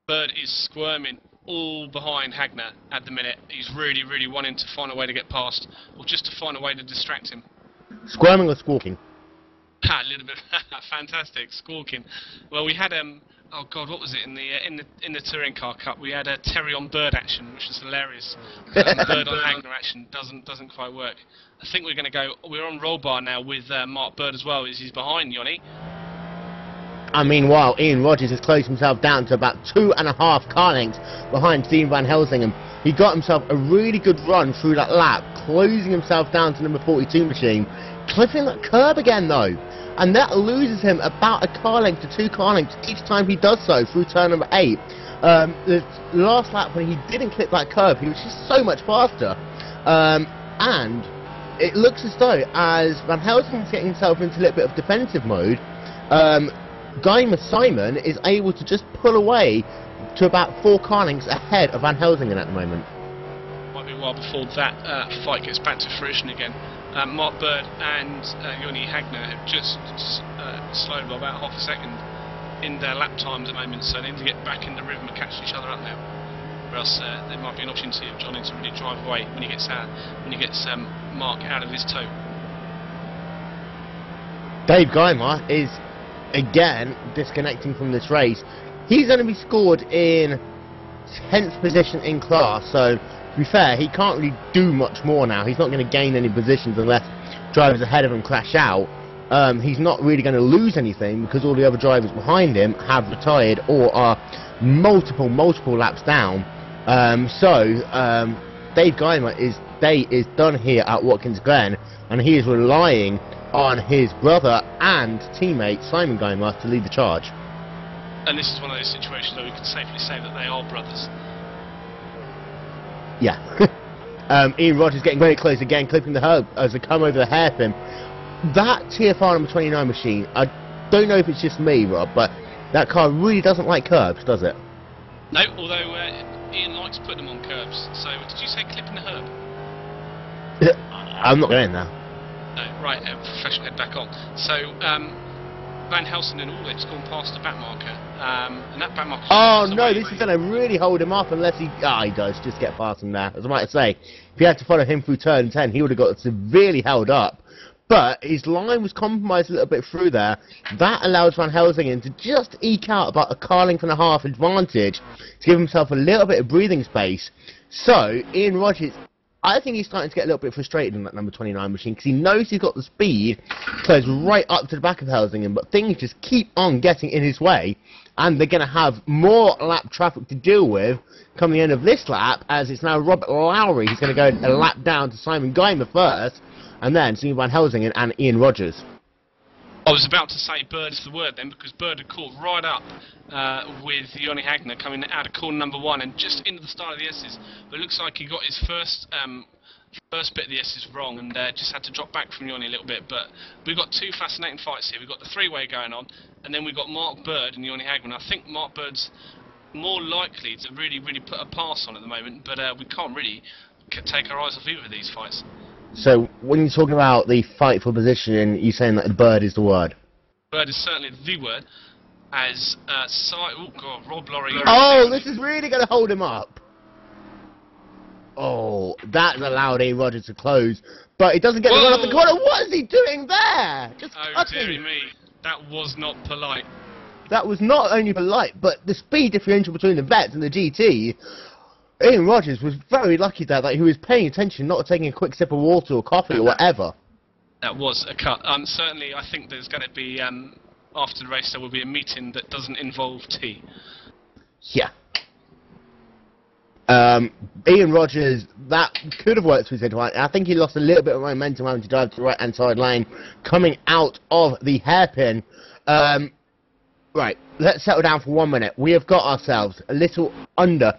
Bird is squirming all behind Hagner at the minute. He's really, really wanting to find a way to get past, or just to find a way to distract him. Squirming or squawking? A little bit fantastic, squawking. Well, we had oh god, what was it in the touring car cup? We had a Terry on Bird action, which was hilarious. Bird on Hagner action doesn't quite work. I think we're going to go. We're on roll bar now with Mark Bird as well. He's behind Yoni. And meanwhile, Ian Rogers has closed himself down to about 2.5 car lengths behind Steve Van Helsingen. He got himself a really good run through that lap, closing himself down to number 42 machine, clipping that curb again though. And that loses him about a car length to 2 car lengths each time he does so through turn number 8. The last lap when he didn't clip that curb, he was just so much faster. And it looks as though, as Van Helsingen's getting himself into a little bit of defensive mode, Guymer Simon is able to just pull away to about 4 car lengths ahead of Van Helsingen at the moment. Might be a while before that fight gets back to fruition again. Mark Bird and Yoni Hagner have just slowed by about half a second in their lap times at the moment, so they need to get back in the rhythm and catch each other up now. Or else there might be an opportunity of Johnny to really drive away when he gets Mark out of his tow. Dave Guymer is again disconnecting from this race. He's going to be scored in 10th position in class, so to be fair, he can't really do much more now. He's not going to gain any positions unless drivers ahead of him crash out. He's not really going to lose anything because all the other drivers behind him have retired or are multiple laps down. Dave Guymer's day is done here at Watkins Glen, and he is relying on his brother and teammate Simon Guymer to lead the charge. And this is one of those situations where we can safely say that they are brothers. Yeah. Ian Rogers getting very close again, clipping the herb as they come over the hairpin. That TFR number 29 machine, I don't know if it's just me, Rob, but that car really doesn't like curbs, does it? No, although Ian likes putting them on curbs. So, did you say clipping the herb? I'm not going there. No, right, professional head back on. So, Van Helsingen and Ulrich's gone past the back marker, and that back marker... Oh no, this is going to really hold him up unless he... he does, just get past him there. As I might say, if he had to follow him through turn 10, he would have got severely held up. But his line was compromised a little bit through there. That allows Van Helsingen to just eke out about a car length and a half advantage to give himself a little bit of breathing space. So, Ian Rogers, I think he's starting to get a little bit frustrated in that number 29 machine because he knows he's got the speed, close right up to the back of Helsingen, but things just keep on getting in his way, and they're going to have more lap traffic to deal with come the end of this lap, as it's now Robert Lowry who's going to go a lap down to Simon Guymer first, and then Simon Van Helsingen and Ian Rogers. I was about to say Bird is the word then, because Bird had caught right up with Yoni Hagner coming out of corner number 1 and just into the start of the S's. But it looks like he got his first bit of the S's wrong and just had to drop back from Yoni a little bit. But we've got 2 fascinating fights here. We've got the 3-way going on, and then we've got Mark Bird and Yoni Hagner. I think Mark Bird's more likely to really put a pass on at the moment, but we can't really take our eyes off either of these fights. So, when you're talking about the fight for position, you're saying that the Bird is the word? Bird is certainly the word, as oh god, Rob Lowry... Oh, this is really going to hold him up. Oh, that allowed Ian Rogers to close, but he doesn't get the run off the corner. What is he doing there? Just dearie me, that was not polite. That was not only polite, but the speed differential between the vets and the GT... Ian Rogers was very lucky that he was paying attention, not taking a quick sip of water or coffee or whatever. That was a cut. Certainly, I think there's going to be, after the race, there will be a meeting that doesn't involve tea. Yeah. Ian Rogers, that could have worked for his head right. I think he lost a little bit of momentum having to drive to the right-hand side lane, coming out of the hairpin. Right, let's settle down for 1 minute. We have got ourselves a little under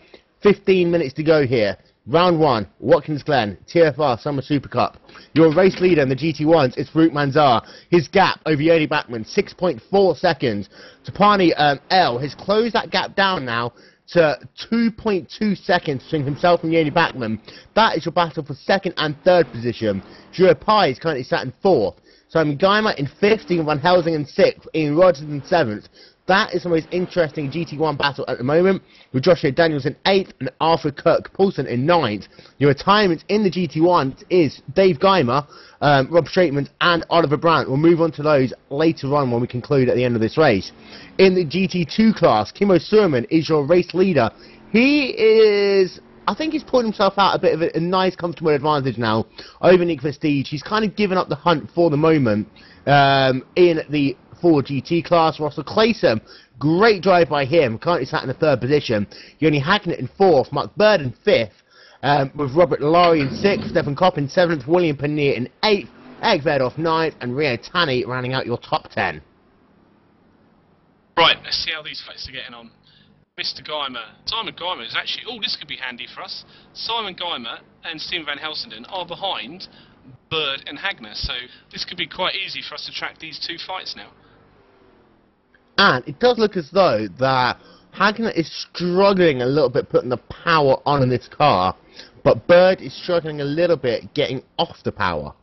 15 minutes to go here. Round 1, Watkins Glen, TFR Summer Super Cup. Your race leader in the GT1s is Farouk Manzar. His gap over Yoni Backman, 6.4 seconds. Tapani L has closed that gap down now to 2.2 seconds between himself and Yoni Backman. That is your battle for second and third position. Jura Pai is currently sat in fourth. Simon Geimer in fifth, Stephen Van Helsing in sixth, Ian Rogers in seventh. That is the most interesting GT1 battle at the moment, with Joshua Daniels in 8th and Arthur Kirk-Paulson in 9th. Your retirements in the GT1 is Dave Geimer, Rob Straitman and Oliver Brandt. We'll move on to those later on when we conclude at the end of this race. In the GT2 class, Kimmo Surman is your race leader. He is... I think he's pulled himself out a bit of a nice, comfortable advantage now over Nick Vestige. He's kind of given up the hunt for the moment in the Ford GT class. Russell Clayson, great drive by him, currently sat in the third position. Yoni Hacknett in fourth, Mark Bird in fifth, with Robert Laurie in sixth, Stephen Kopp in seventh, William Paneer in eighth, Eric Verdoff ninth, and Rio Tani rounding out your top 10. Right, let's see how these folks are getting on. Mr. Geimer, Simon Geimer is actually, oh, this could be handy for us. Simon Geimer and Stephen Van Helsenden are behind Bird and Hagner, so this could be quite easy for us to track these two fights now. And it does look as though that Hagner is struggling a little bit putting the power on in this car, but Bird is struggling a little bit getting off the power.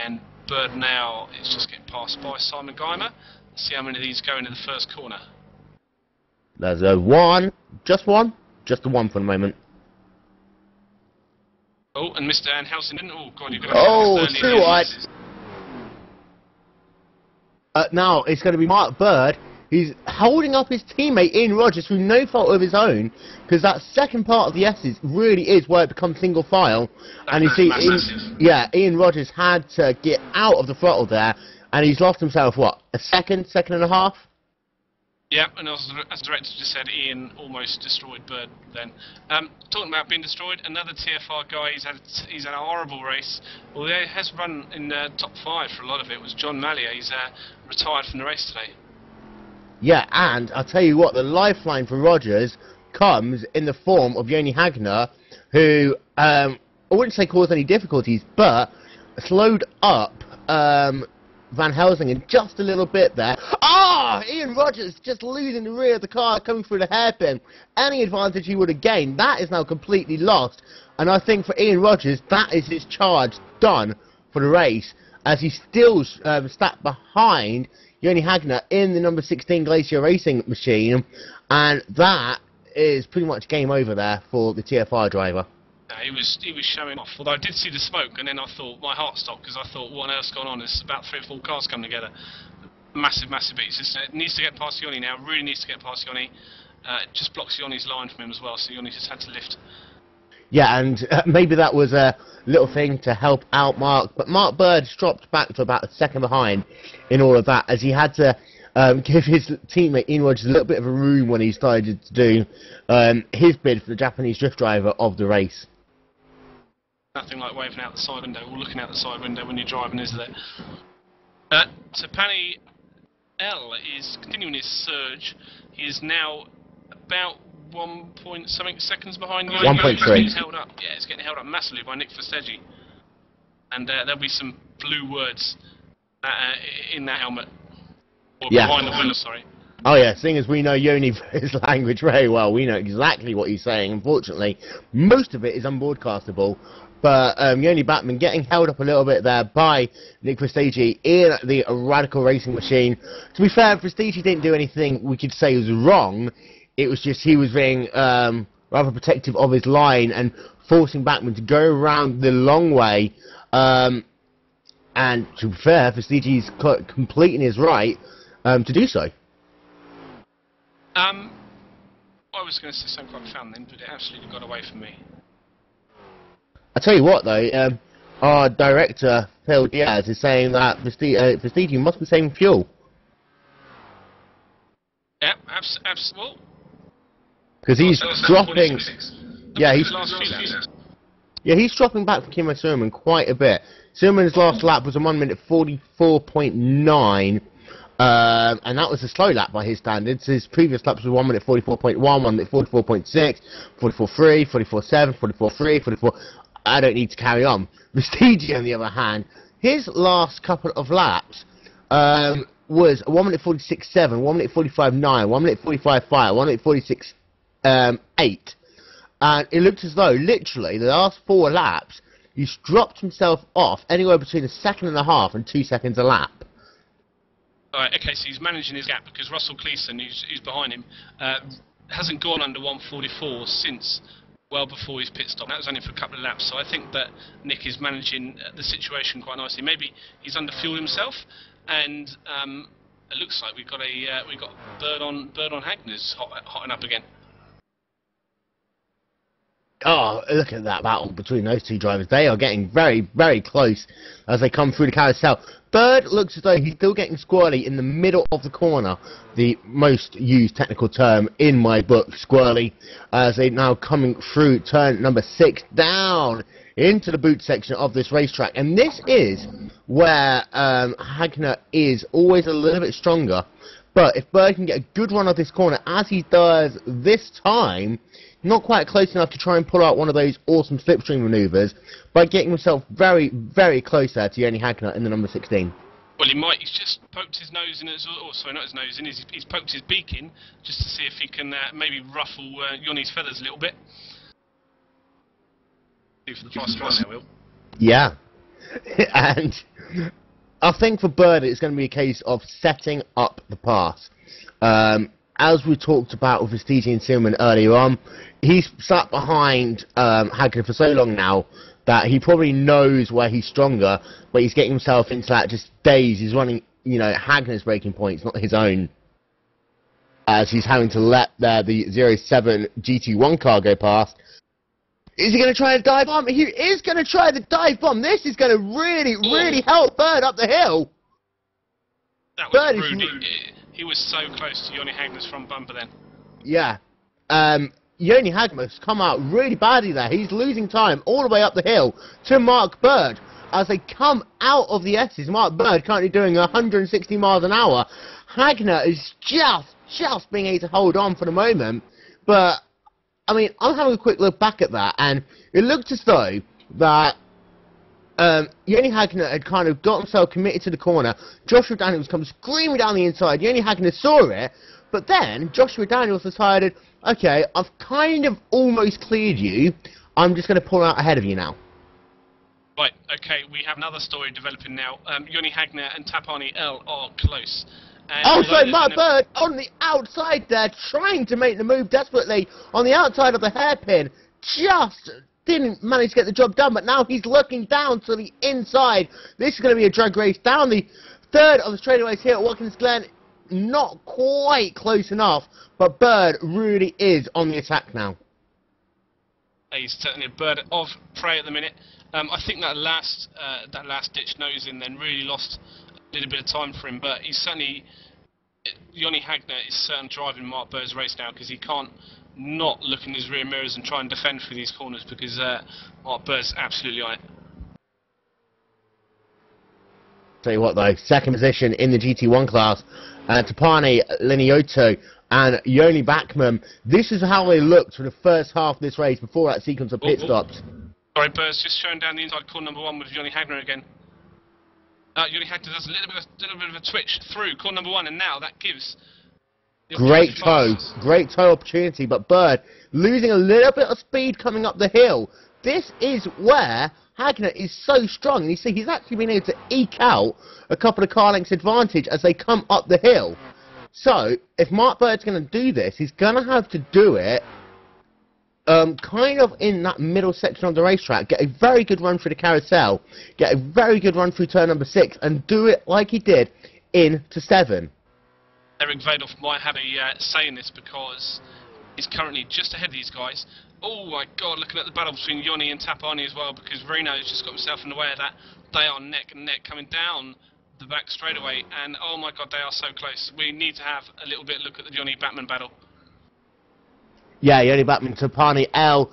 And Bird now is just getting passed by Simon Geimer. Let's see how many of these go into the first corner. There's a one, just the one for the moment. Oh, and Mr. Van Helsenden, oh god, you're going to too wide. Now it's going to be Mark Bird. He's holding up his teammate Ian Rogers through no fault of his own, because that second part of the S's really is where it becomes single file. And you see, Ian Rogers had to get out of the throttle there, and he's lost himself, what, a second and a half? Yeah, and as the director just said, Ian almost destroyed Bird then. Talking about being destroyed, another TFR guy, he's had a horrible race. Well, he has run in the top 5 for a lot of it, was John Mallier. He's retired from the race today. Yeah, and I'll tell you what, the lifeline for Rogers comes in the form of Yoni Hagner, who, I wouldn't say caused any difficulties, but slowed up Van Helsingen just a little bit there. Ian Rogers just losing the rear of the car, coming through the hairpin. Any advantage he would have gained, that is now completely lost. And I think for Ian Rogers, that is his charge done for the race, as he's still sat behind Yoni Hagner in the number 16 Glacier Racing machine, and that is pretty much game over there for the TFR driver. He was showing off, although I did see the smoke, and then I thought, my heart stopped, because I thought, what on earth's gone on? There's about 3 or 4 cars come together. Massive beat. It needs to get past Yoni now, really needs to get past Yoni. It just blocks Yoni's line from him as well, so Yoni just had to lift. Yeah, and maybe that was a little thing to help out Mark, but Mark Bird dropped back to about a second behind in all of that, as he had to give his teammate Ian Rogers a little bit of a room when he started to do his bid for the Japanese drift driver of the race. Nothing like waving out the side window or looking out the side window when you're driving, is there? So Pani L is continuing his surge. He is now about 1 point something seconds behind you. 1.3. He's held up. Yeah, it's getting held up massively by Nick Fastegi. And there'll be some blue words in that helmet. Or behind the wheel, sorry. Oh yeah, seeing as we know Yoni his language very well, we know exactly what he's saying. Unfortunately, most of it is unbroadcastable. But Yoni Batman getting held up a little bit there by Nick Fastegi in the Radical Racing machine. To be fair, Fastegi didn't do anything we could say was wrong. It was just he was being rather protective of his line and forcing Batman to go around the long way. And to be fair, Fastegi's completely his right to do so. I was going to say something quite profound then, but it absolutely got away from me. I tell you what though, our director, Phil Diaz, is saying that Vestigian must be saving fuel. Yeah, well, Because he's dropping... Yeah, he's... last few laps. Yeah, he's dropping back from Kimmo Surman quite a bit. Surman's last lap was a 1 minute 44.9, and that was a slow lap by his standards. His previous laps were 1 minute 44.1, 1 minute 44.6, 44.3, 44.7, 44.3, 44... I don't need to carry on. Vestigi, on the other hand, his last couple of laps was 1 minute 46.7, 1 minute 45.9, 1 minute 45.5, 1 minute 46.8. And it looked as though, literally, the last 4 laps, he's dropped himself off anywhere between a second and a half and 2 seconds a lap. Alright, okay, so he's managing his gap because Russell Cleeson, who's behind him, hasn't gone under 144 since well before his pit stop. That was only for a couple of laps, so I think that Nick is managing the situation quite nicely. Maybe he's underfueled himself, and it looks like we've got Bird on Hagner's hotting up again. Oh, look at that battle between those two drivers. They are getting very, very close as they come through the carousel. Bird looks as though he's still getting squirrely in the middle of the corner, the most used technical term in my book, squirrely, as they now coming through turn number 6 down into the boot section of this racetrack. And this is where Hagner is always a little bit stronger. But if Bird can get a good run of this corner, as he does this time, not quite close enough to try and pull out one of those awesome slipstream manoeuvres, by getting himself very, very close there to Joni Hagner in the number 16. Well, he might. He's just poked his nose in, sorry, not his nose in. He's poked his beak in just to see if he can maybe ruffle Joni's feathers a little bit. Do for the price of one there, Will. Yeah, and I think for Bird it's going to be a case of setting up the pass. As we talked about with Vestigi and Silman earlier on, he's sat behind Hagner for so long now that he probably knows where he's stronger, but he's getting himself into that just daze. He's running, you know, Hagner's braking points, not his own, as he's having to let the 07 GT1 car go past. Is he going to try a dive bomb? He is going to try the dive bomb. This is going to really, really help Bird up the hill. That was rude. He was so close to Joni Hagner's front bumper then. Yeah. Joni Hagner's come out really badly there. He's losing time all the way up the hill to Mark Bird. As they come out of the S's, Mark Bird currently doing 160 miles an hour. Hagner is just being able to hold on for the moment. But, I mean, I'm having a quick look back at that, and it looked as though that Joni Hagner had kind of got himself committed to the corner. Joshua Daniels comes screaming down the inside. Joni Hagner saw it, but then Joshua Daniels decided, okay, I've kind of almost cleared you. I'm just going to pull out ahead of you now. Right, okay, we have another story developing now. Joni Hagner and Tapani L are close. And also, Mark Bird on the outside there, trying to make the move desperately on the outside of the hairpin. Just didn't manage to get the job done, but now he's looking down to the inside. This is going to be a drag race down the third of the straightaways here at Watkins Glen. Not quite close enough, but Bird really is on the attack now. He's certainly a bird of prey at the minute. I think that last ditch nose in then really lost a little bit of time for him, but he's certainly, Joni Hagner is certainly driving Mark Bird's race now, because he can't not look in his rear mirrors and try and defend through these corners, because Mark Bird's absolutely on it. Tell you what though, second position in the GT1 class, Tapani Linioto and Yoni Backman. This is how they looked for the first half of this race before that sequence of pit stops. Sorry, Bird's just showing down the inside corner number 1 with Joni Hagner again. Joni Hagner does a little bit of a twitch through corner number 1, and now that gives great toe opportunity, but Bird losing a little bit of speed coming up the hill. This is where Hagner is so strong, and you see he's actually been able to eke out a couple of car lengths advantage as they come up the hill. So, if Mark Bird's going to do this, he's going to have to do it kind of in that middle section of the racetrack, get a very good run through the carousel, get a very good run through turn number 6, and do it like he did into 7. Eric Vadoff might have a say in this, because is currently just ahead of these guys. Oh my god, looking at the battle between Yoni and Tapani as well, because Reno's just got himself in the way of that. They are neck and neck coming down the back straightaway, and oh my god, they are so close. We need to have a little bit look at the Yoni Batman battle. Yeah, Yoni Batman, Tapani L.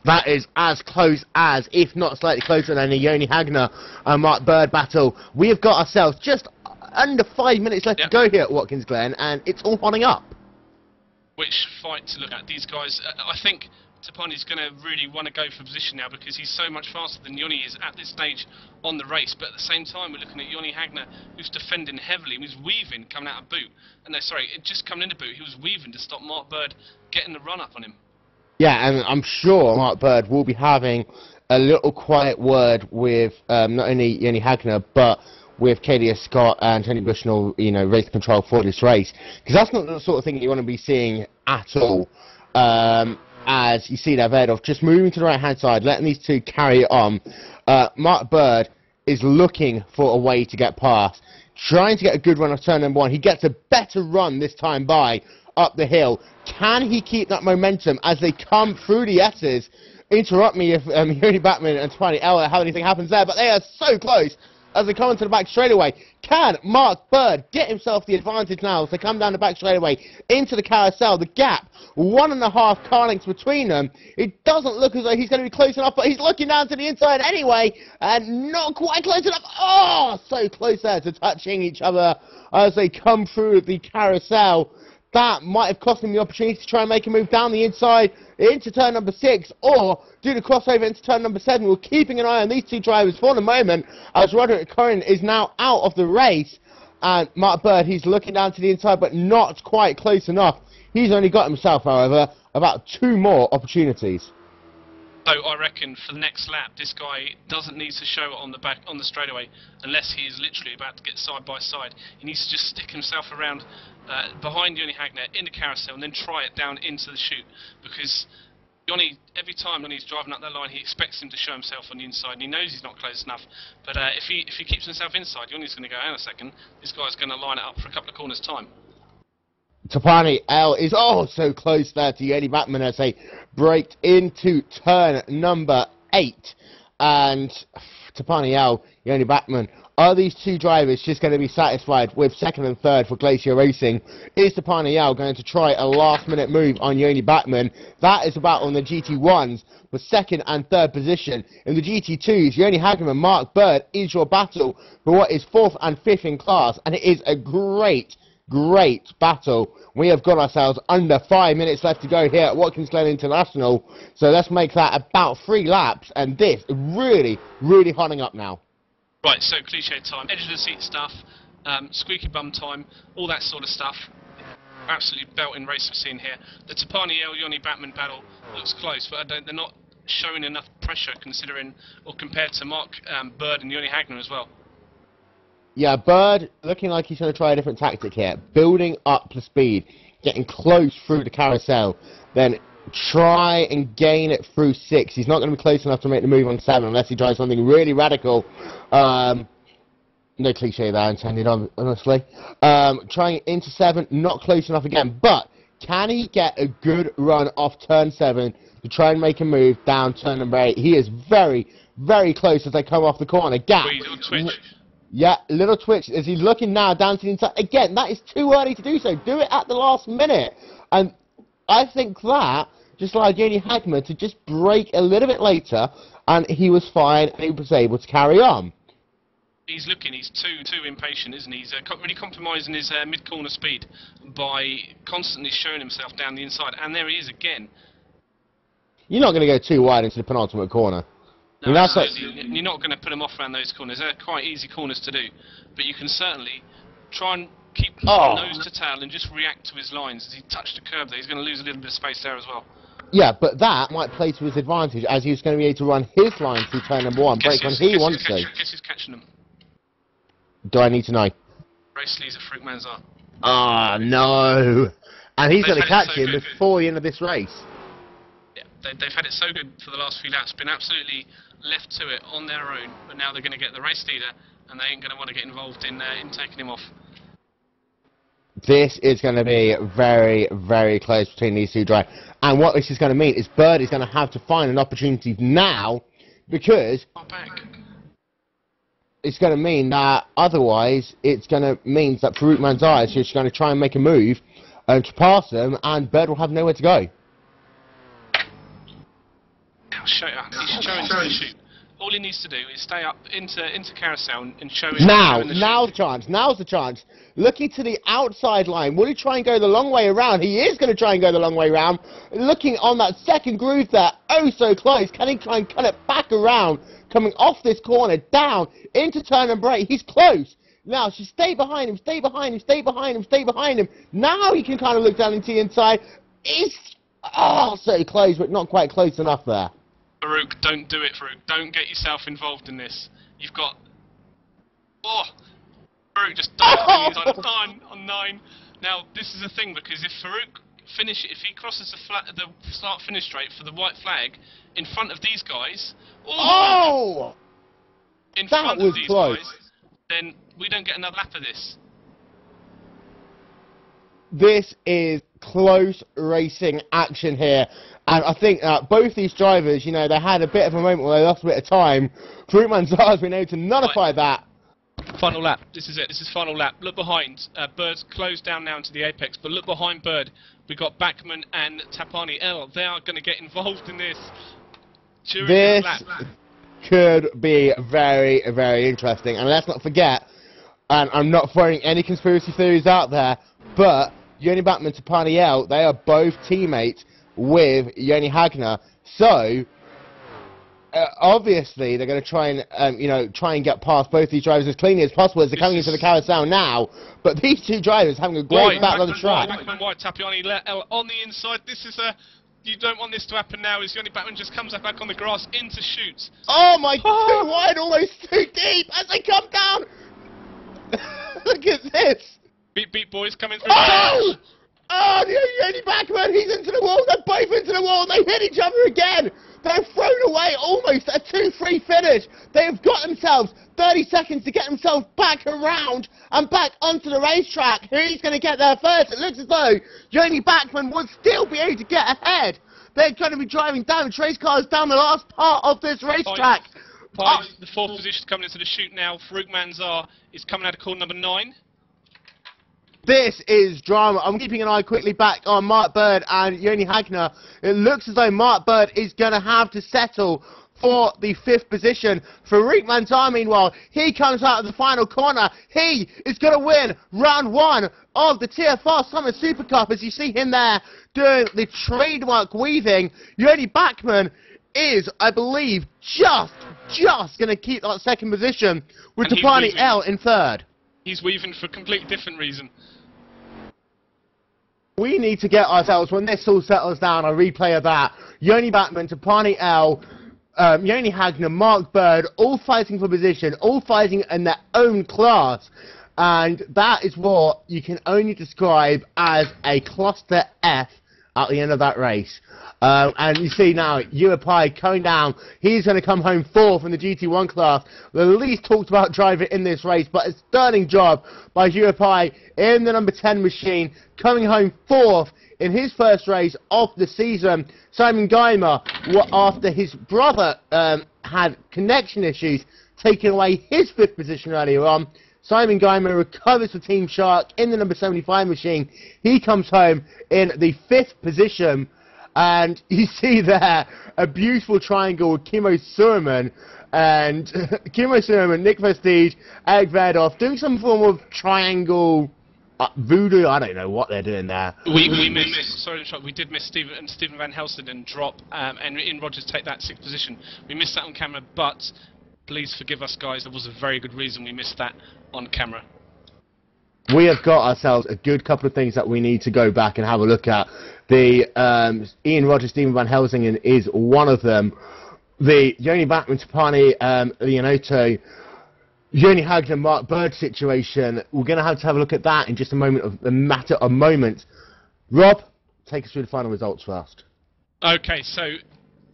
That is as close as, if not slightly closer than, a Yoni Hagner and Mark Bird battle. We have got ourselves just under 5 minutes left to go here at Watkins Glen, and it's all hotting up. Which fight to look at? These guys, I think Tapani's going to really want to go for position now, because he's so much faster than Yoni is at this stage on the race. But at the same time, we're looking at Yoni Hagner, who's defending heavily. He was weaving coming out of boot. And no, sorry, just coming into boot, he was weaving to stop Mark Bird getting the run up on him. Yeah, and I'm sure Mark Bird will be having a little quiet word with not only Yoni Hagner, but with KDS Scott and Tony Bushnell, you know, race control for this race. Because that's not the sort of thing that you want to be seeing at all. As you see there, Verdov just moving to the right-hand side, letting these two carry it on. Mark Bird is looking for a way to get past, trying to get a good run off turn number 1. He gets a better run this time by up the hill. Can he keep that momentum as they come through the S's? Interrupt me if Yoni Batman and Tapani L have anything happens there, but they are so close as they come into the back straightaway. Can Mark Bird get himself the advantage now as they come down the back straightaway into the carousel? The gap, 1.5 car lengths between them. It doesn't look as though he's going to be close enough, but he's looking down to the inside anyway, and not quite close enough. Oh, so close there to touching each other as they come through the carousel. That might have cost him the opportunity to try and make a move down the inside into turn number 6, or do the crossover into turn number 7. We're keeping an eye on these two drivers for the moment, as Roderick Curran is now out of the race, and Mark Bird, he's looking down to the inside, but not quite close enough. He's only got himself, however, about 2 more opportunities. So I reckon for the next lap, this guy doesn't need to show it on the straightaway, unless he is literally about to get side by side. He needs to just stick himself around behind Yoni Hagner in the carousel and then try it down into the chute, because Yoni, every time when he's driving up that line, he expects him to show himself on the inside, and he knows he's not close enough. But if he keeps himself inside, Yoni's going to go, hang on a second, this guy's going to line it up for a couple of corners' time. Tapani L is so close there to Yoni Batman as they braked into turn number 8. And Tapani L, Yoni Batman, are these two drivers just going to be satisfied with 2nd and 3rd for Glacier Racing? Is Tapani L going to try a last-minute move on Yoni Batman? That is about on the GT1s for 2nd and 3rd position. In the GT2s, Yoni Hagner and Mark Bird is your battle for what is 4th and 5th in class, and it is a great battle. We have got ourselves under 5 minutes left to go here at Watkins Glen International, so let's make that about 3 laps, and this really hotting up now. Right, so cliche time, edge of the seat stuff, squeaky bum time, all that sort of stuff. Absolutely belting race we're seeing here. The Tapani L Yoni Batman battle looks close, but they're not showing enough pressure considering, or compared to Mark Bird and Yoni Hagner as well. Yeah, Bird looking like he's going to try a different tactic here. Building up the speed, getting close through the carousel, then try and gain it through 6. He's not going to be close enough to make the move on 7 unless he tries something really radical. No cliche there intended, honestly. Trying into 7, not close enough again. But can he get a good run off turn 7 to try and make a move down turn number 8? He is very close as they come off the corner. Gap. Yeah, little twitch as he's looking now down to the inside. Again, that is too early to do so. Do it at the last minute. And I think that just allowed Yoni Hagner to just brake a little bit later, and he was fine and he was able to carry on. He's too impatient, isn't he? He's really compromising his mid-corner speed by constantly showing himself down the inside. And there he is again. You're not going to go too wide into the penultimate corner. No, you're not going to put him off around those corners. They're quite easy corners to do. But you can certainly try and keep nose to tail and just react to his lines. As he touched the curb there, he's going to lose a little bit of space there as well. Yeah, but that might play to his advantage, as he's going to be able to run his line through turn number 1, break when he wants to. Guess who's catching them? Do I need to know? Race leads a Fruit Manzar. Ah, no. And he's going to catch him before the end of this race. Yeah, they've had it so good for the last few laps, been absolutely left to it on their own, but now they're going to get the race leader, and they ain't going to want to get involved in taking him off. This is going to be very, very close between these two drivers. And what this is going to mean is Bird is going to have to find an opportunity now, because it's going to mean that otherwise it's going to mean that Farouk Manzar is just going to try and make a move to pass them, and Bird will have nowhere to go. He's showing to the shoot. All he needs to do is stay up into carousel and show him. Now's the chance. Looking to the outside line. Will he try and go the long way around? He is going to try and go the long way around. Looking on that second groove there. Oh, so close. Can he try and cut it back around? Coming off this corner, down, into turn and brake. He's close. Now, she stay behind him, stay behind him, stay behind him, stay behind him. Now he can kind of look down into the inside. He's, oh, so close, but not quite close enough there. Farouk, don't do it, Farouk. Don't get yourself involved in this. You've got... Oh! Farouk just died on 9. Now, this is the thing, because if Farouk if he crosses the start-finish straight for the white flag in front of these guys... Oh! In front of these guys, then we don't get another lap of this. This is close racing action here, and I think both these drivers, you know, they had a bit of a moment where they lost a bit of time. Farouk Manzar has been able to nullify that. Final lap. This is it. This is final lap. Look behind. Bird's closed down now into the apex, but look behind Bird. We've got Bachmann and Tapani L. They are going to get involved in this during this lap. Could be very, very interesting. And let's not forget, and I'm not throwing any conspiracy theories out there, but Yoni Bachmann and Tapani L, they are both teammates with Yoni Hagner. So, obviously, they're going to try and, try and get past both these drivers as cleanly as possible as they're coming into the carousel now. But these two drivers having a great battle on the track. Bachmann wide, Tapani L on the inside. This is a... You don't want this to happen now, as Yoni Bachmann just comes back on the grass into shoots. Oh my god, too wide, almost too deep as they come down! Look at this! Beat boys coming through. Oh! Oh, Yoni Bachmann, he's into the wall, they're both into the wall, they hit each other again! They've thrown away almost a 2-3 finish. They've got themselves 30 seconds to get themselves back around and back onto the racetrack. Who's going to get there first? It looks as though Yoni Bachmann would still be able to get ahead. They're going to be driving damage race cars down the last part of this racetrack. The fourth position coming into the chute now. Farouk Manzar is coming out of corner number 9. This is drama. I'm keeping an eye quickly back on Mark Bird and Yoni Hagner. It looks as though Mark Bird is going to have to settle for the 5th position. Farouk Manzar, meanwhile, he comes out of the final corner. He is going to win round 1 of the TFR SuperCup, as you see him there doing the trademark weaving. Yoni Bachmann is, I believe, just going to keep that 2nd position with Tapani L in 3rd. He's weaving for a completely different reason. We need to get ourselves, when this all settles down, a replay of that. Yoni Bachmann, Tapani L, Yoni Hagner, Mark Bird, all fighting for position, all fighting in their own class. And that is what you can only describe as a cluster F at the end of that race. And you see now, Uapai coming down. He's going to come home 4th in the GT1 class. The least talked about driver in this race, but a sterling job by Uapai in the number 10 machine, coming home 4th in his first race of the season. Simon Geimer, after his brother had connection issues, taking away his 5th position earlier on. Simon Geimer recovers for Team Shark in the number 75 machine. He comes home in the 5th position. And you see there a beautiful triangle with Kimmo Suherman and Nick Vestige, Eric Verdorf doing some form of triangle voodoo. I don't know what they're doing there. We did miss Stephen Van Helsingen drop and Ian Rogers take that 6th position. We missed that on camera, but please forgive us, guys. There was a very good reason we missed that on camera. We have got ourselves a good couple of things that we need to go back and have a look at. The Ian Rogers, Stephen Van Helsingen is one of them. The Yoni Bachmann, Tapani, Leonotto, Yoni Hagner, Mark Bird situation. We're going to have a look at that in just a matter of moments. Rob, take us through the final results first. Okay, so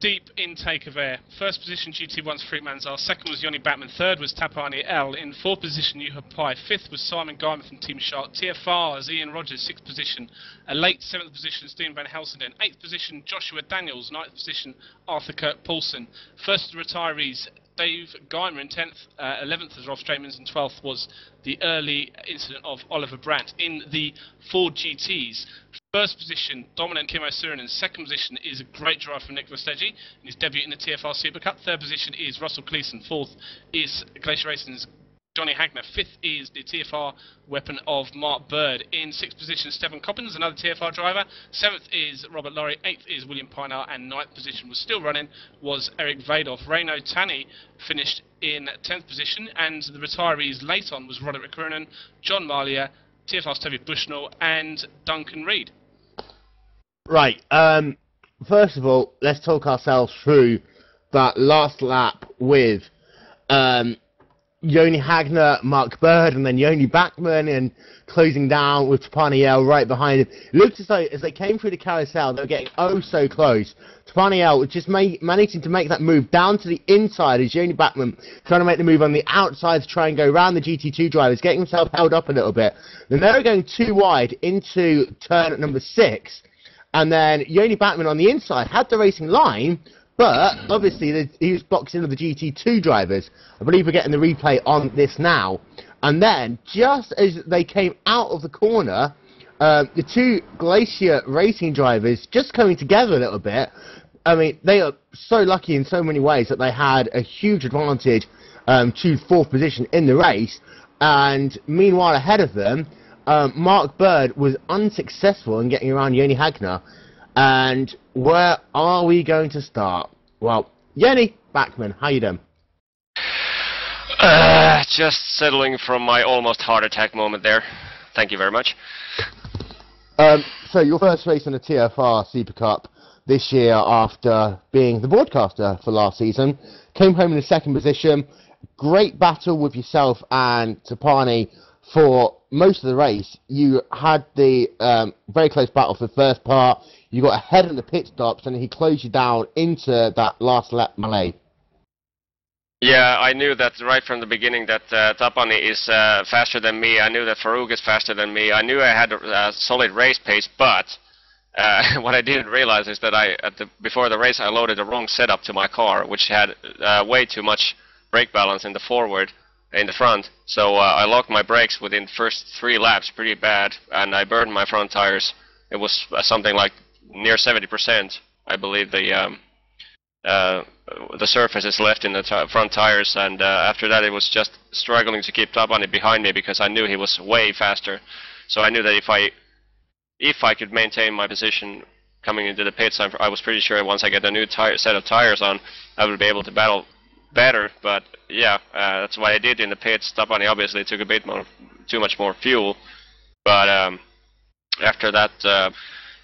deep intake of air. First position GT1's Fruit Manzar, second was Yoni Batman, third was Tapani L, in fourth position Yuha Pai, fifth was Simon Guyman from Team Shark, TFR's Ian Rogers, sixth position, a late seventh position Stephen Van Helsenden, eighth position Joshua Daniels, ninth position Arthur Kirk Paulson, first of the retirees Dave Guymer in 10th, 11th was Rolf Straitmans, and 12th was the early incident of Oliver Brandt. In the Ford GTs, first position, dominant Kimmo Surin. Second position is a great drive from Nick Verstegi in his debut in the TFR SuperCup. Third position is Russell Cleason. Fourth is Glacier Racing's Johnny Hagner. Fifth is the TFR weapon of Mark Bird. In sixth position, Stephen Coppins, another TFR driver. Seventh is Robert Laurie. Eighth is William Pinar. And ninth position was still running, was Eric Vadoff. Reino Tani finished in 10th position. And the retirees late on was Roderick Cronin, John Malia, TFR's Toby Bushnell, and Duncan Reed. Right, first of all, let's talk ourselves through that last lap with Yoni Hagner, Mark Bird, and then Yoni Backman, and closing down with Tapaniel right behind him. It looked as though, as they came through the carousel, they were getting oh so close. Tapaniel was just managing to make that move down to the inside as Yoni Backman trying to make the move on the outside to try and go around the GT2 drivers, getting himself held up a little bit. Then they were going too wide into turn number 6, and then Yoni Backman on the inside had the racing line, but obviously he was boxed into the GT2 drivers. I believe we're getting the replay on this now. And then, just as they came out of the corner, the two Glacier Racing drivers just coming together a little bit. I mean, they are so lucky in so many ways that they had a huge advantage to fourth position in the race. And meanwhile, ahead of them, Mark Bird was unsuccessful in getting around Yoni Hagner. And where are we going to start? Well, Yoni Backman, how you doing? Just settling from my almost heart attack moment there. Thank you very much. So your first race in the TFR SuperCup this year after being the broadcaster for last season. Came home in the second position. Great battle with yourself and Tapani for most of the race. You had the very close battle for the first part. You got ahead in the pit stops, and he closed you down into that last lap melee. Yeah, I knew that right from the beginning that Tapani is faster than me. I knew that Farouk is faster than me. I knew I had a solid race pace, but what I didn't realize is that before the race I loaded the wrong setup to my car, which had way too much brake balance in the front. So I locked my brakes within the first 3 laps pretty bad, and I burned my front tires. It was something like near 70%, I believe, the surface is left in the front tires, and after that it was just struggling to keep Tapani behind me because I knew he was way faster. So I knew that if I could maintain my position coming into the pits, I was pretty sure once I get a new set of tires on, I would be able to battle better. But yeah, that's what I did in the pits. Tapani obviously took a bit too much more fuel, but after that,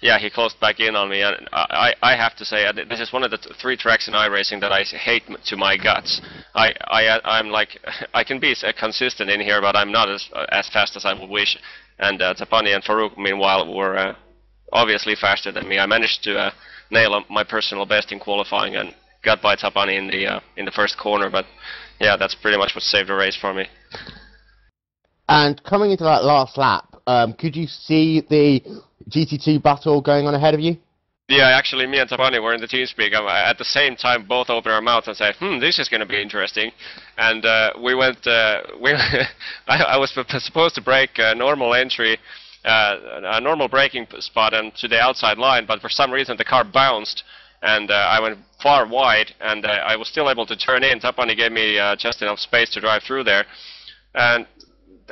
yeah, he closed back in on me, and I have to say this is one of the 3 tracks in iRacing that I hate to my guts. I'm like, I can be consistent in here, but I'm not as fast as I would wish. And Tapani and Farouk, meanwhile, were obviously faster than me. I managed to nail my personal best in qualifying and got by Tapani in the first corner. But yeah, that's pretty much what saved the race for me. And coming into that last lap, could you see the GT2 battle going on ahead of you? Yeah, actually, me and Tapani were in the TeamSpeak. At the same time, both opened our mouths and said, this is going to be interesting. And we went, I was supposed to break a normal entry, a normal braking spot and to the outside line, but for some reason the car bounced, and I went far wide, and I was still able to turn in. Tapani gave me just enough space to drive through there. And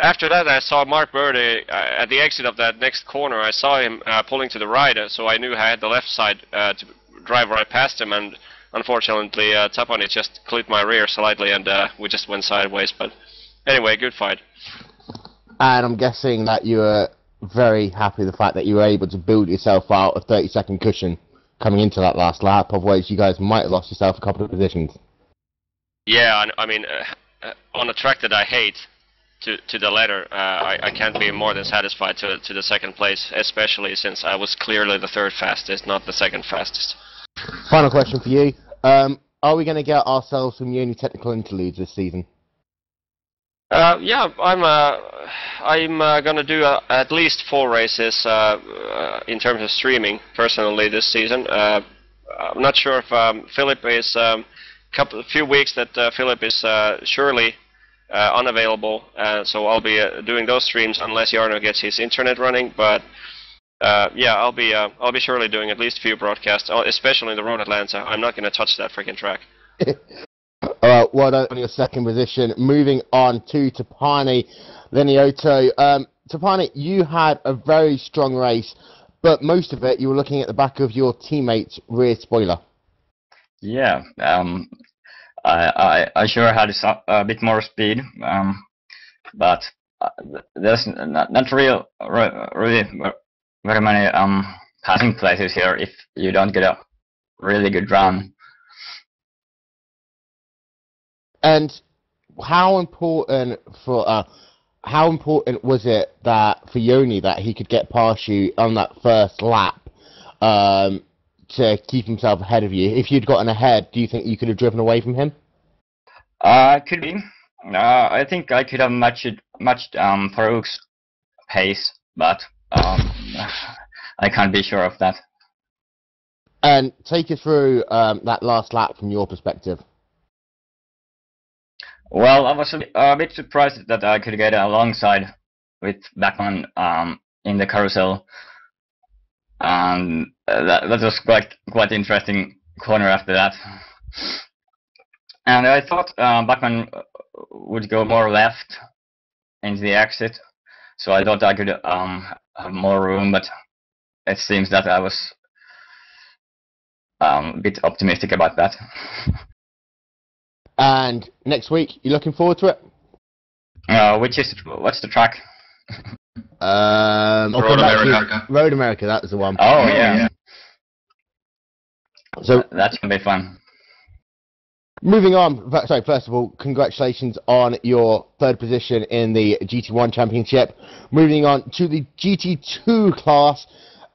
after that, I saw Mark Bird at the exit of that next corner. I saw him pulling to the right, so I knew I had the left side to drive right past him. And unfortunately, Tapani just clipped my rear slightly, and we just went sideways. But anyway, good fight. And I'm guessing that you were very happy with the fact that you were able to build yourself out a 30-second cushion coming into that last lap. Otherwise, you guys might have lost yourself a couple of positions. Yeah, I mean, on a track that I hate, to the letter, I can't be more than satisfied to the second place, especially since I was clearly the 3rd fastest, not the 2nd fastest. Final question for you. Are we going to get ourselves some uni technical interludes this season? Yeah, I'm gonna do at least 4 races in terms of streaming personally this season. I'm not sure if Philip is a few weeks that Philip is surely unavailable, so I'll be doing those streams unless Jarno gets his internet running. But yeah, I'll be surely doing at least a few broadcasts, especially in the Road Atlanta. I'm not gonna touch that freaking track. Alright, well done on your second position. Moving on to Tapani Lenioto. Tapani, you had a very strong race, but most of it you were looking at the back of your teammate's rear spoiler. Yeah, I sure had a bit more speed, but there's not really very many passing places here if you don't get a really good run. And how important was it that for Yoni that he could get past you on that first lap to keep himself ahead of you? If you'd gotten ahead, do you think you could have driven away from him? Could be. I think I could have matched Farouk's pace, but I can't be sure of that. And take us through that last lap from your perspective. Well, I was a bit surprised that I could get alongside with Backman in the carousel, and that was quite interesting corner after that. And I thought Backman would go more left into the exit, so I thought I could have more room, but it seems that I was a bit optimistic about that. And next week, you looking forward to it? What's the track? Road America. Road America, that was the one. Oh yeah. So that's gonna be fun. Moving on, sorry, first of all, congratulations on your third position in the GT1 Championship. Moving on to the GT2 class,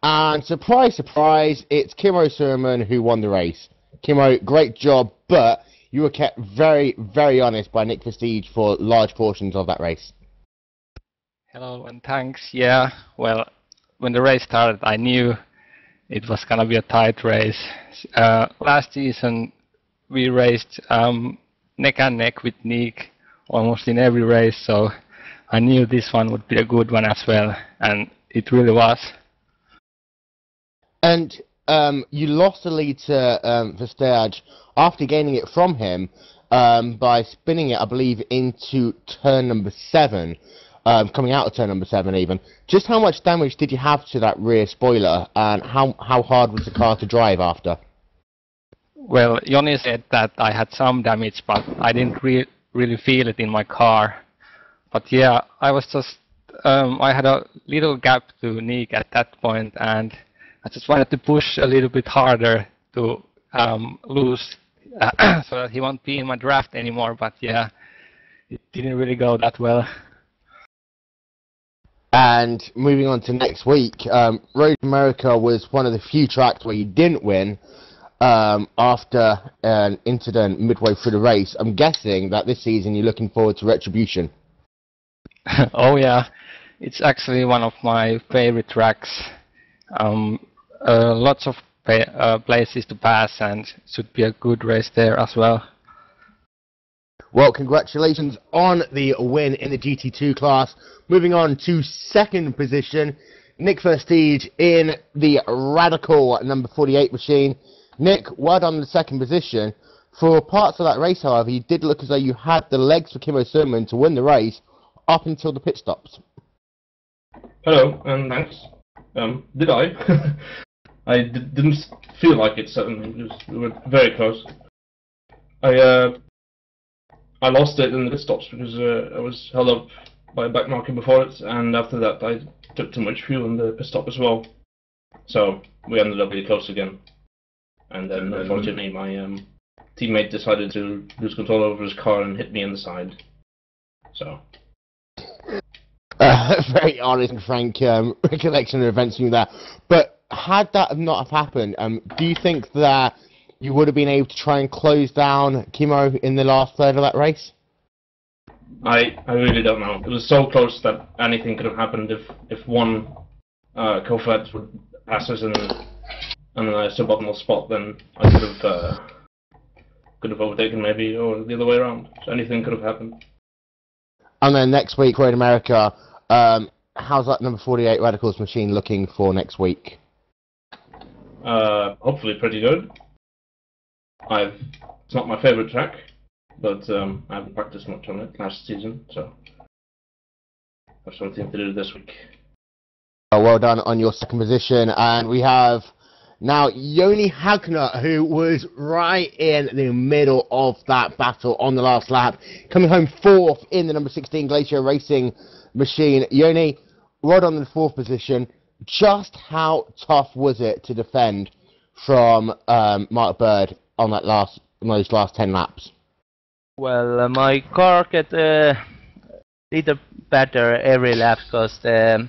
and surprise, surprise, it's Kimmo Surman who won the race. Kimmo, great job, but you were kept very, very honest by Nick Prestige for large portions of that race. Hello and thanks. Yeah, well, when the race started, I knew it was gonna be a tight race. Last season, we raced neck and neck with Nick almost in every race, so I knew this one would be a good one as well, and it really was. And you lost the lead to Versteeg after gaining it from him by spinning it, I believe, into turn number 7, coming out of turn number 7 even. Just how much damage did you have to that rear spoiler, and how hard was the car to drive after? Well, Joni said that I had some damage, but I didn't really feel it in my car. But yeah, I was just, I had a little gap to Nick at that point, and I just wanted to push a little bit harder to lose so that he won't be in my draft anymore, but yeah, it didn't really go that well. And moving on to next week, Road America was one of the few tracks where you didn't win after an incident midway through the race. I'm guessing that this season you're looking forward to retribution. Oh yeah, it's actually one of my favorite tracks. Lots of places to pass, and should be a good race there as well. Well, congratulations on the win in the GT2 class. Moving on to second position, Nick Versteeg in the Radical number 48 machine. Nick, well done on the second position. For parts of that race, however, you did look as though you had the legs for Kimmo Surman to win the race up until the pit stops. Hello, and thanks. Did I? I didn't feel like it, certainly. We were very close. I lost it in the pit stops because I was held up by a back marker before it, and after that I took too much fuel in the pit stop as well. So we ended up really close again. And then, unfortunately, my teammate decided to lose control over his car and hit me in the side. So. Very honest and frank recollection of events from you there. But had that not have happened, do you think that you would have been able to try and close down Kimo in the last third of that race? I really don't know. It was so close that anything could have happened if one co-fed would pass us in a suboptimal spot, then I could have overtaken maybe, or the other way around. So anything could have happened. And then next week, Road America, how's that number 48 Radicals machine looking for next week? Hopefully pretty good. It's not my favourite track, but I haven't practiced much on it last season, so I have something to do this week. Oh, well done on your second position, and we have now Joni Hagner, who was right in the middle of that battle on the last lap, coming home 4th in the number 16 Glacier Racing machine. Joni, right on the 4th position. Just how tough was it to defend from Mark Bird on those last 10 laps? Well, my car get little better every lap because the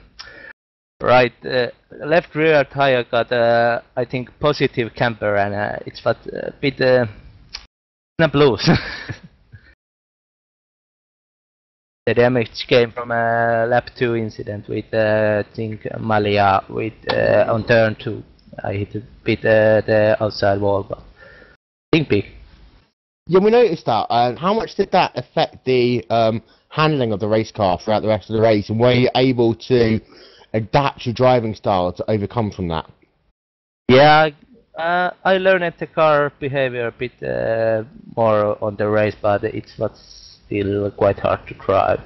left rear tire got I think positive camber, and it's a bit snap loose. The damage came from a lap 2 incident with I think Malia with on turn 2. I hit a bit the outside wall, but think big. Yeah, we noticed that. How much did that affect the handling of the race car throughout the rest of the race, and were you able to adapt your driving style to overcome from that? Yeah, I learned the car behavior a bit more on the race, but it was still quite hard to drive,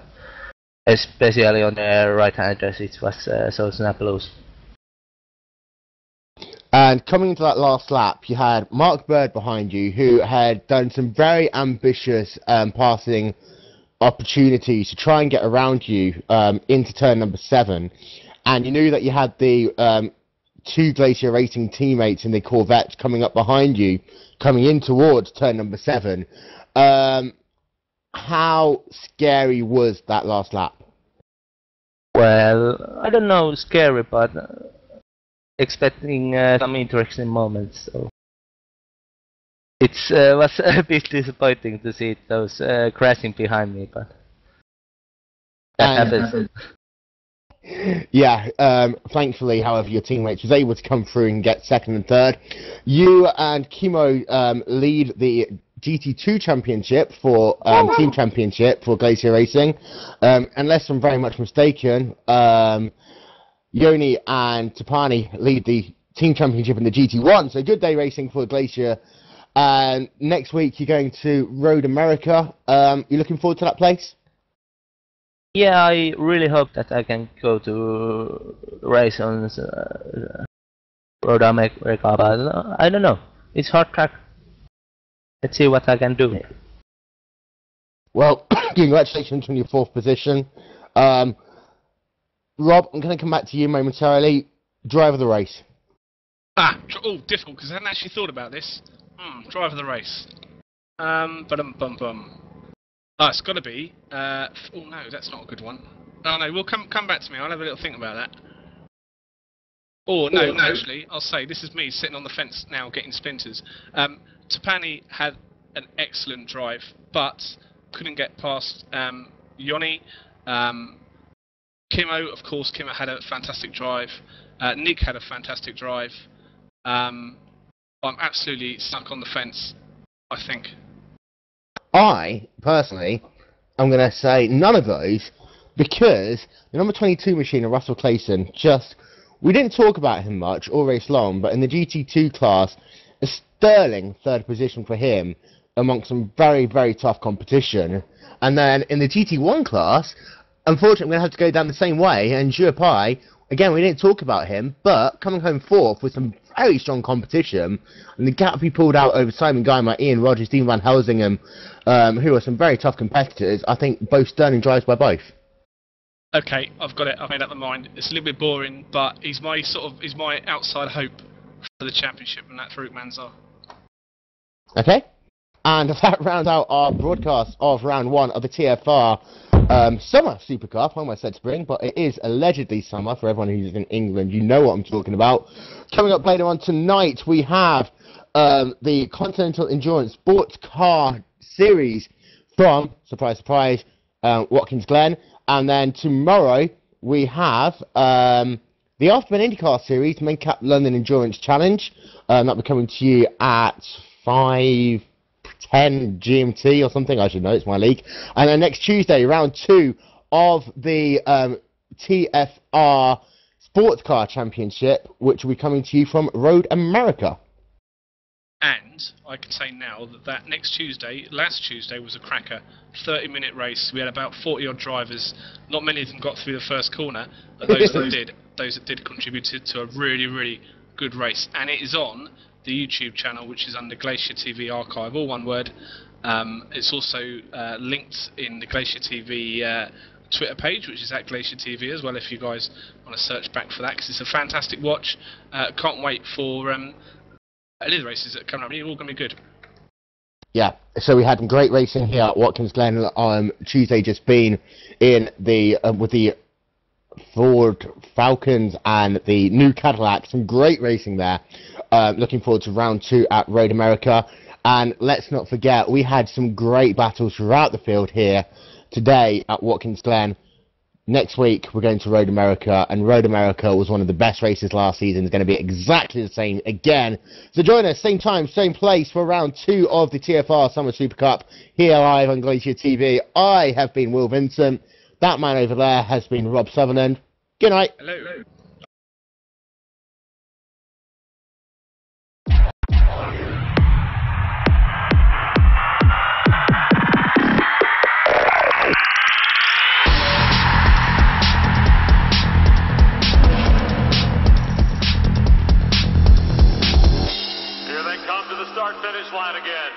especially on the right-handers. It was so snap loose. And coming into that last lap, you had Mark Bird behind you, who had done some very ambitious passing opportunities to try and get around you into turn number 7. And you knew that you had the 2 Glacier Racing teammates in the Corvette coming up behind you, coming in towards turn number 7. How scary was that last lap? Well, I don't know, scary, but expecting some interesting moments. So it was a bit disappointing to see those crashing behind me, but that happens. Yeah, thankfully, however, your teammates was able to come through and get 2nd and 3rd. You and Kimo lead the GT2 championship for team championship for Glacier Racing. Unless I'm very much mistaken, Joni and Tapani lead the team championship in the GT1. So good day racing for Glacier. And next week you're going to Road America. You looking forward to that place? Yeah, I really hope that I can go to race on Road America, but I don't know. It's hard track. Let's see what I can do. Well, congratulations on your 4th position. Rob, I'm going to come back to you momentarily. Driver of the race. Difficult, because I hadn't actually thought about this. Driver of the race. Oh, it's got to be. Oh no, that's not a good one. Oh no, we'll come back to me. I'll have a little think about that. Oh no, actually, I'll say this is me sitting on the fence now, getting splinters. Tapani had an excellent drive, but couldn't get past Joni. Kimo, of course, Kimo had a fantastic drive. Nick had a fantastic drive. I'm absolutely stuck on the fence, I think. I, personally, I'm going to say none of those, because the number 22 machine of Russell Clayson, we didn't talk about him much all race long, but in the GT2 class, a sterling 3rd position for him amongst some very, very tough competition. And then in the GT1 class, unfortunately, I'm going to have to go down the same way, and Pai, again, we didn't talk about him, but coming home 4th with some very strong competition, and the gap he pulled out over Simon Guymer, Ian Rogers, Dean Van Helsingem, who are some very tough competitors, I think both sterling drives by both. Okay, I've got it. I've made up my mind. It's a little bit boring, but he's my outside hope for the championship, and that's Farouk Manzar. Okay, and that rounds out our broadcast of round 1 of the TFR summer Super Cup. I almost said spring, but it is allegedly summer for everyone who's in England. You know what I'm talking about. Coming up later on tonight, we have the Continental Endurance Sports Car Series from, surprise, surprise, Watkins Glen. And then tomorrow, we have the Afterburn IndyCar Series, Main Cap London Endurance Challenge. That'll be coming to you at 5:10 GMT or something. I should know, it's my league. And then next Tuesday, round 2 of the TFR Sports Car Championship, which will be coming to you from Road America. And I can say now that next Tuesday, last Tuesday, was a cracker. 30-minute race. We had about 40-odd drivers. Not many of them got through the first corner, but those that did contributed to a really, really good race. And it is on the YouTube channel, which is under Glacier TV Archive, all one word. It's also linked in the Glacier TV Twitter page, which is at Glacier TV as well, if you guys want to search back for that, because it's a fantastic watch. Can't wait for any of the races that are coming up. They're all going to be good. Yeah, so we had some great racing here at Watkins Glen on Tuesday, just been in the with the Ford Falcons and the new Cadillac. Some great racing there. Looking forward to round 2 at Road America. And let's not forget, we had some great battles throughout the field here today at Watkins Glen. Next week, we're going to Road America, and Road America was one of the best races last season. It's going to be exactly the same again. So join us, same time, same place, for round 2 of the TFR Summer Super Cup here live on Glacier TV. I have been Will Vincent. That man over there has been Rob Sutherland. Good night. Hello. Start-finish line again.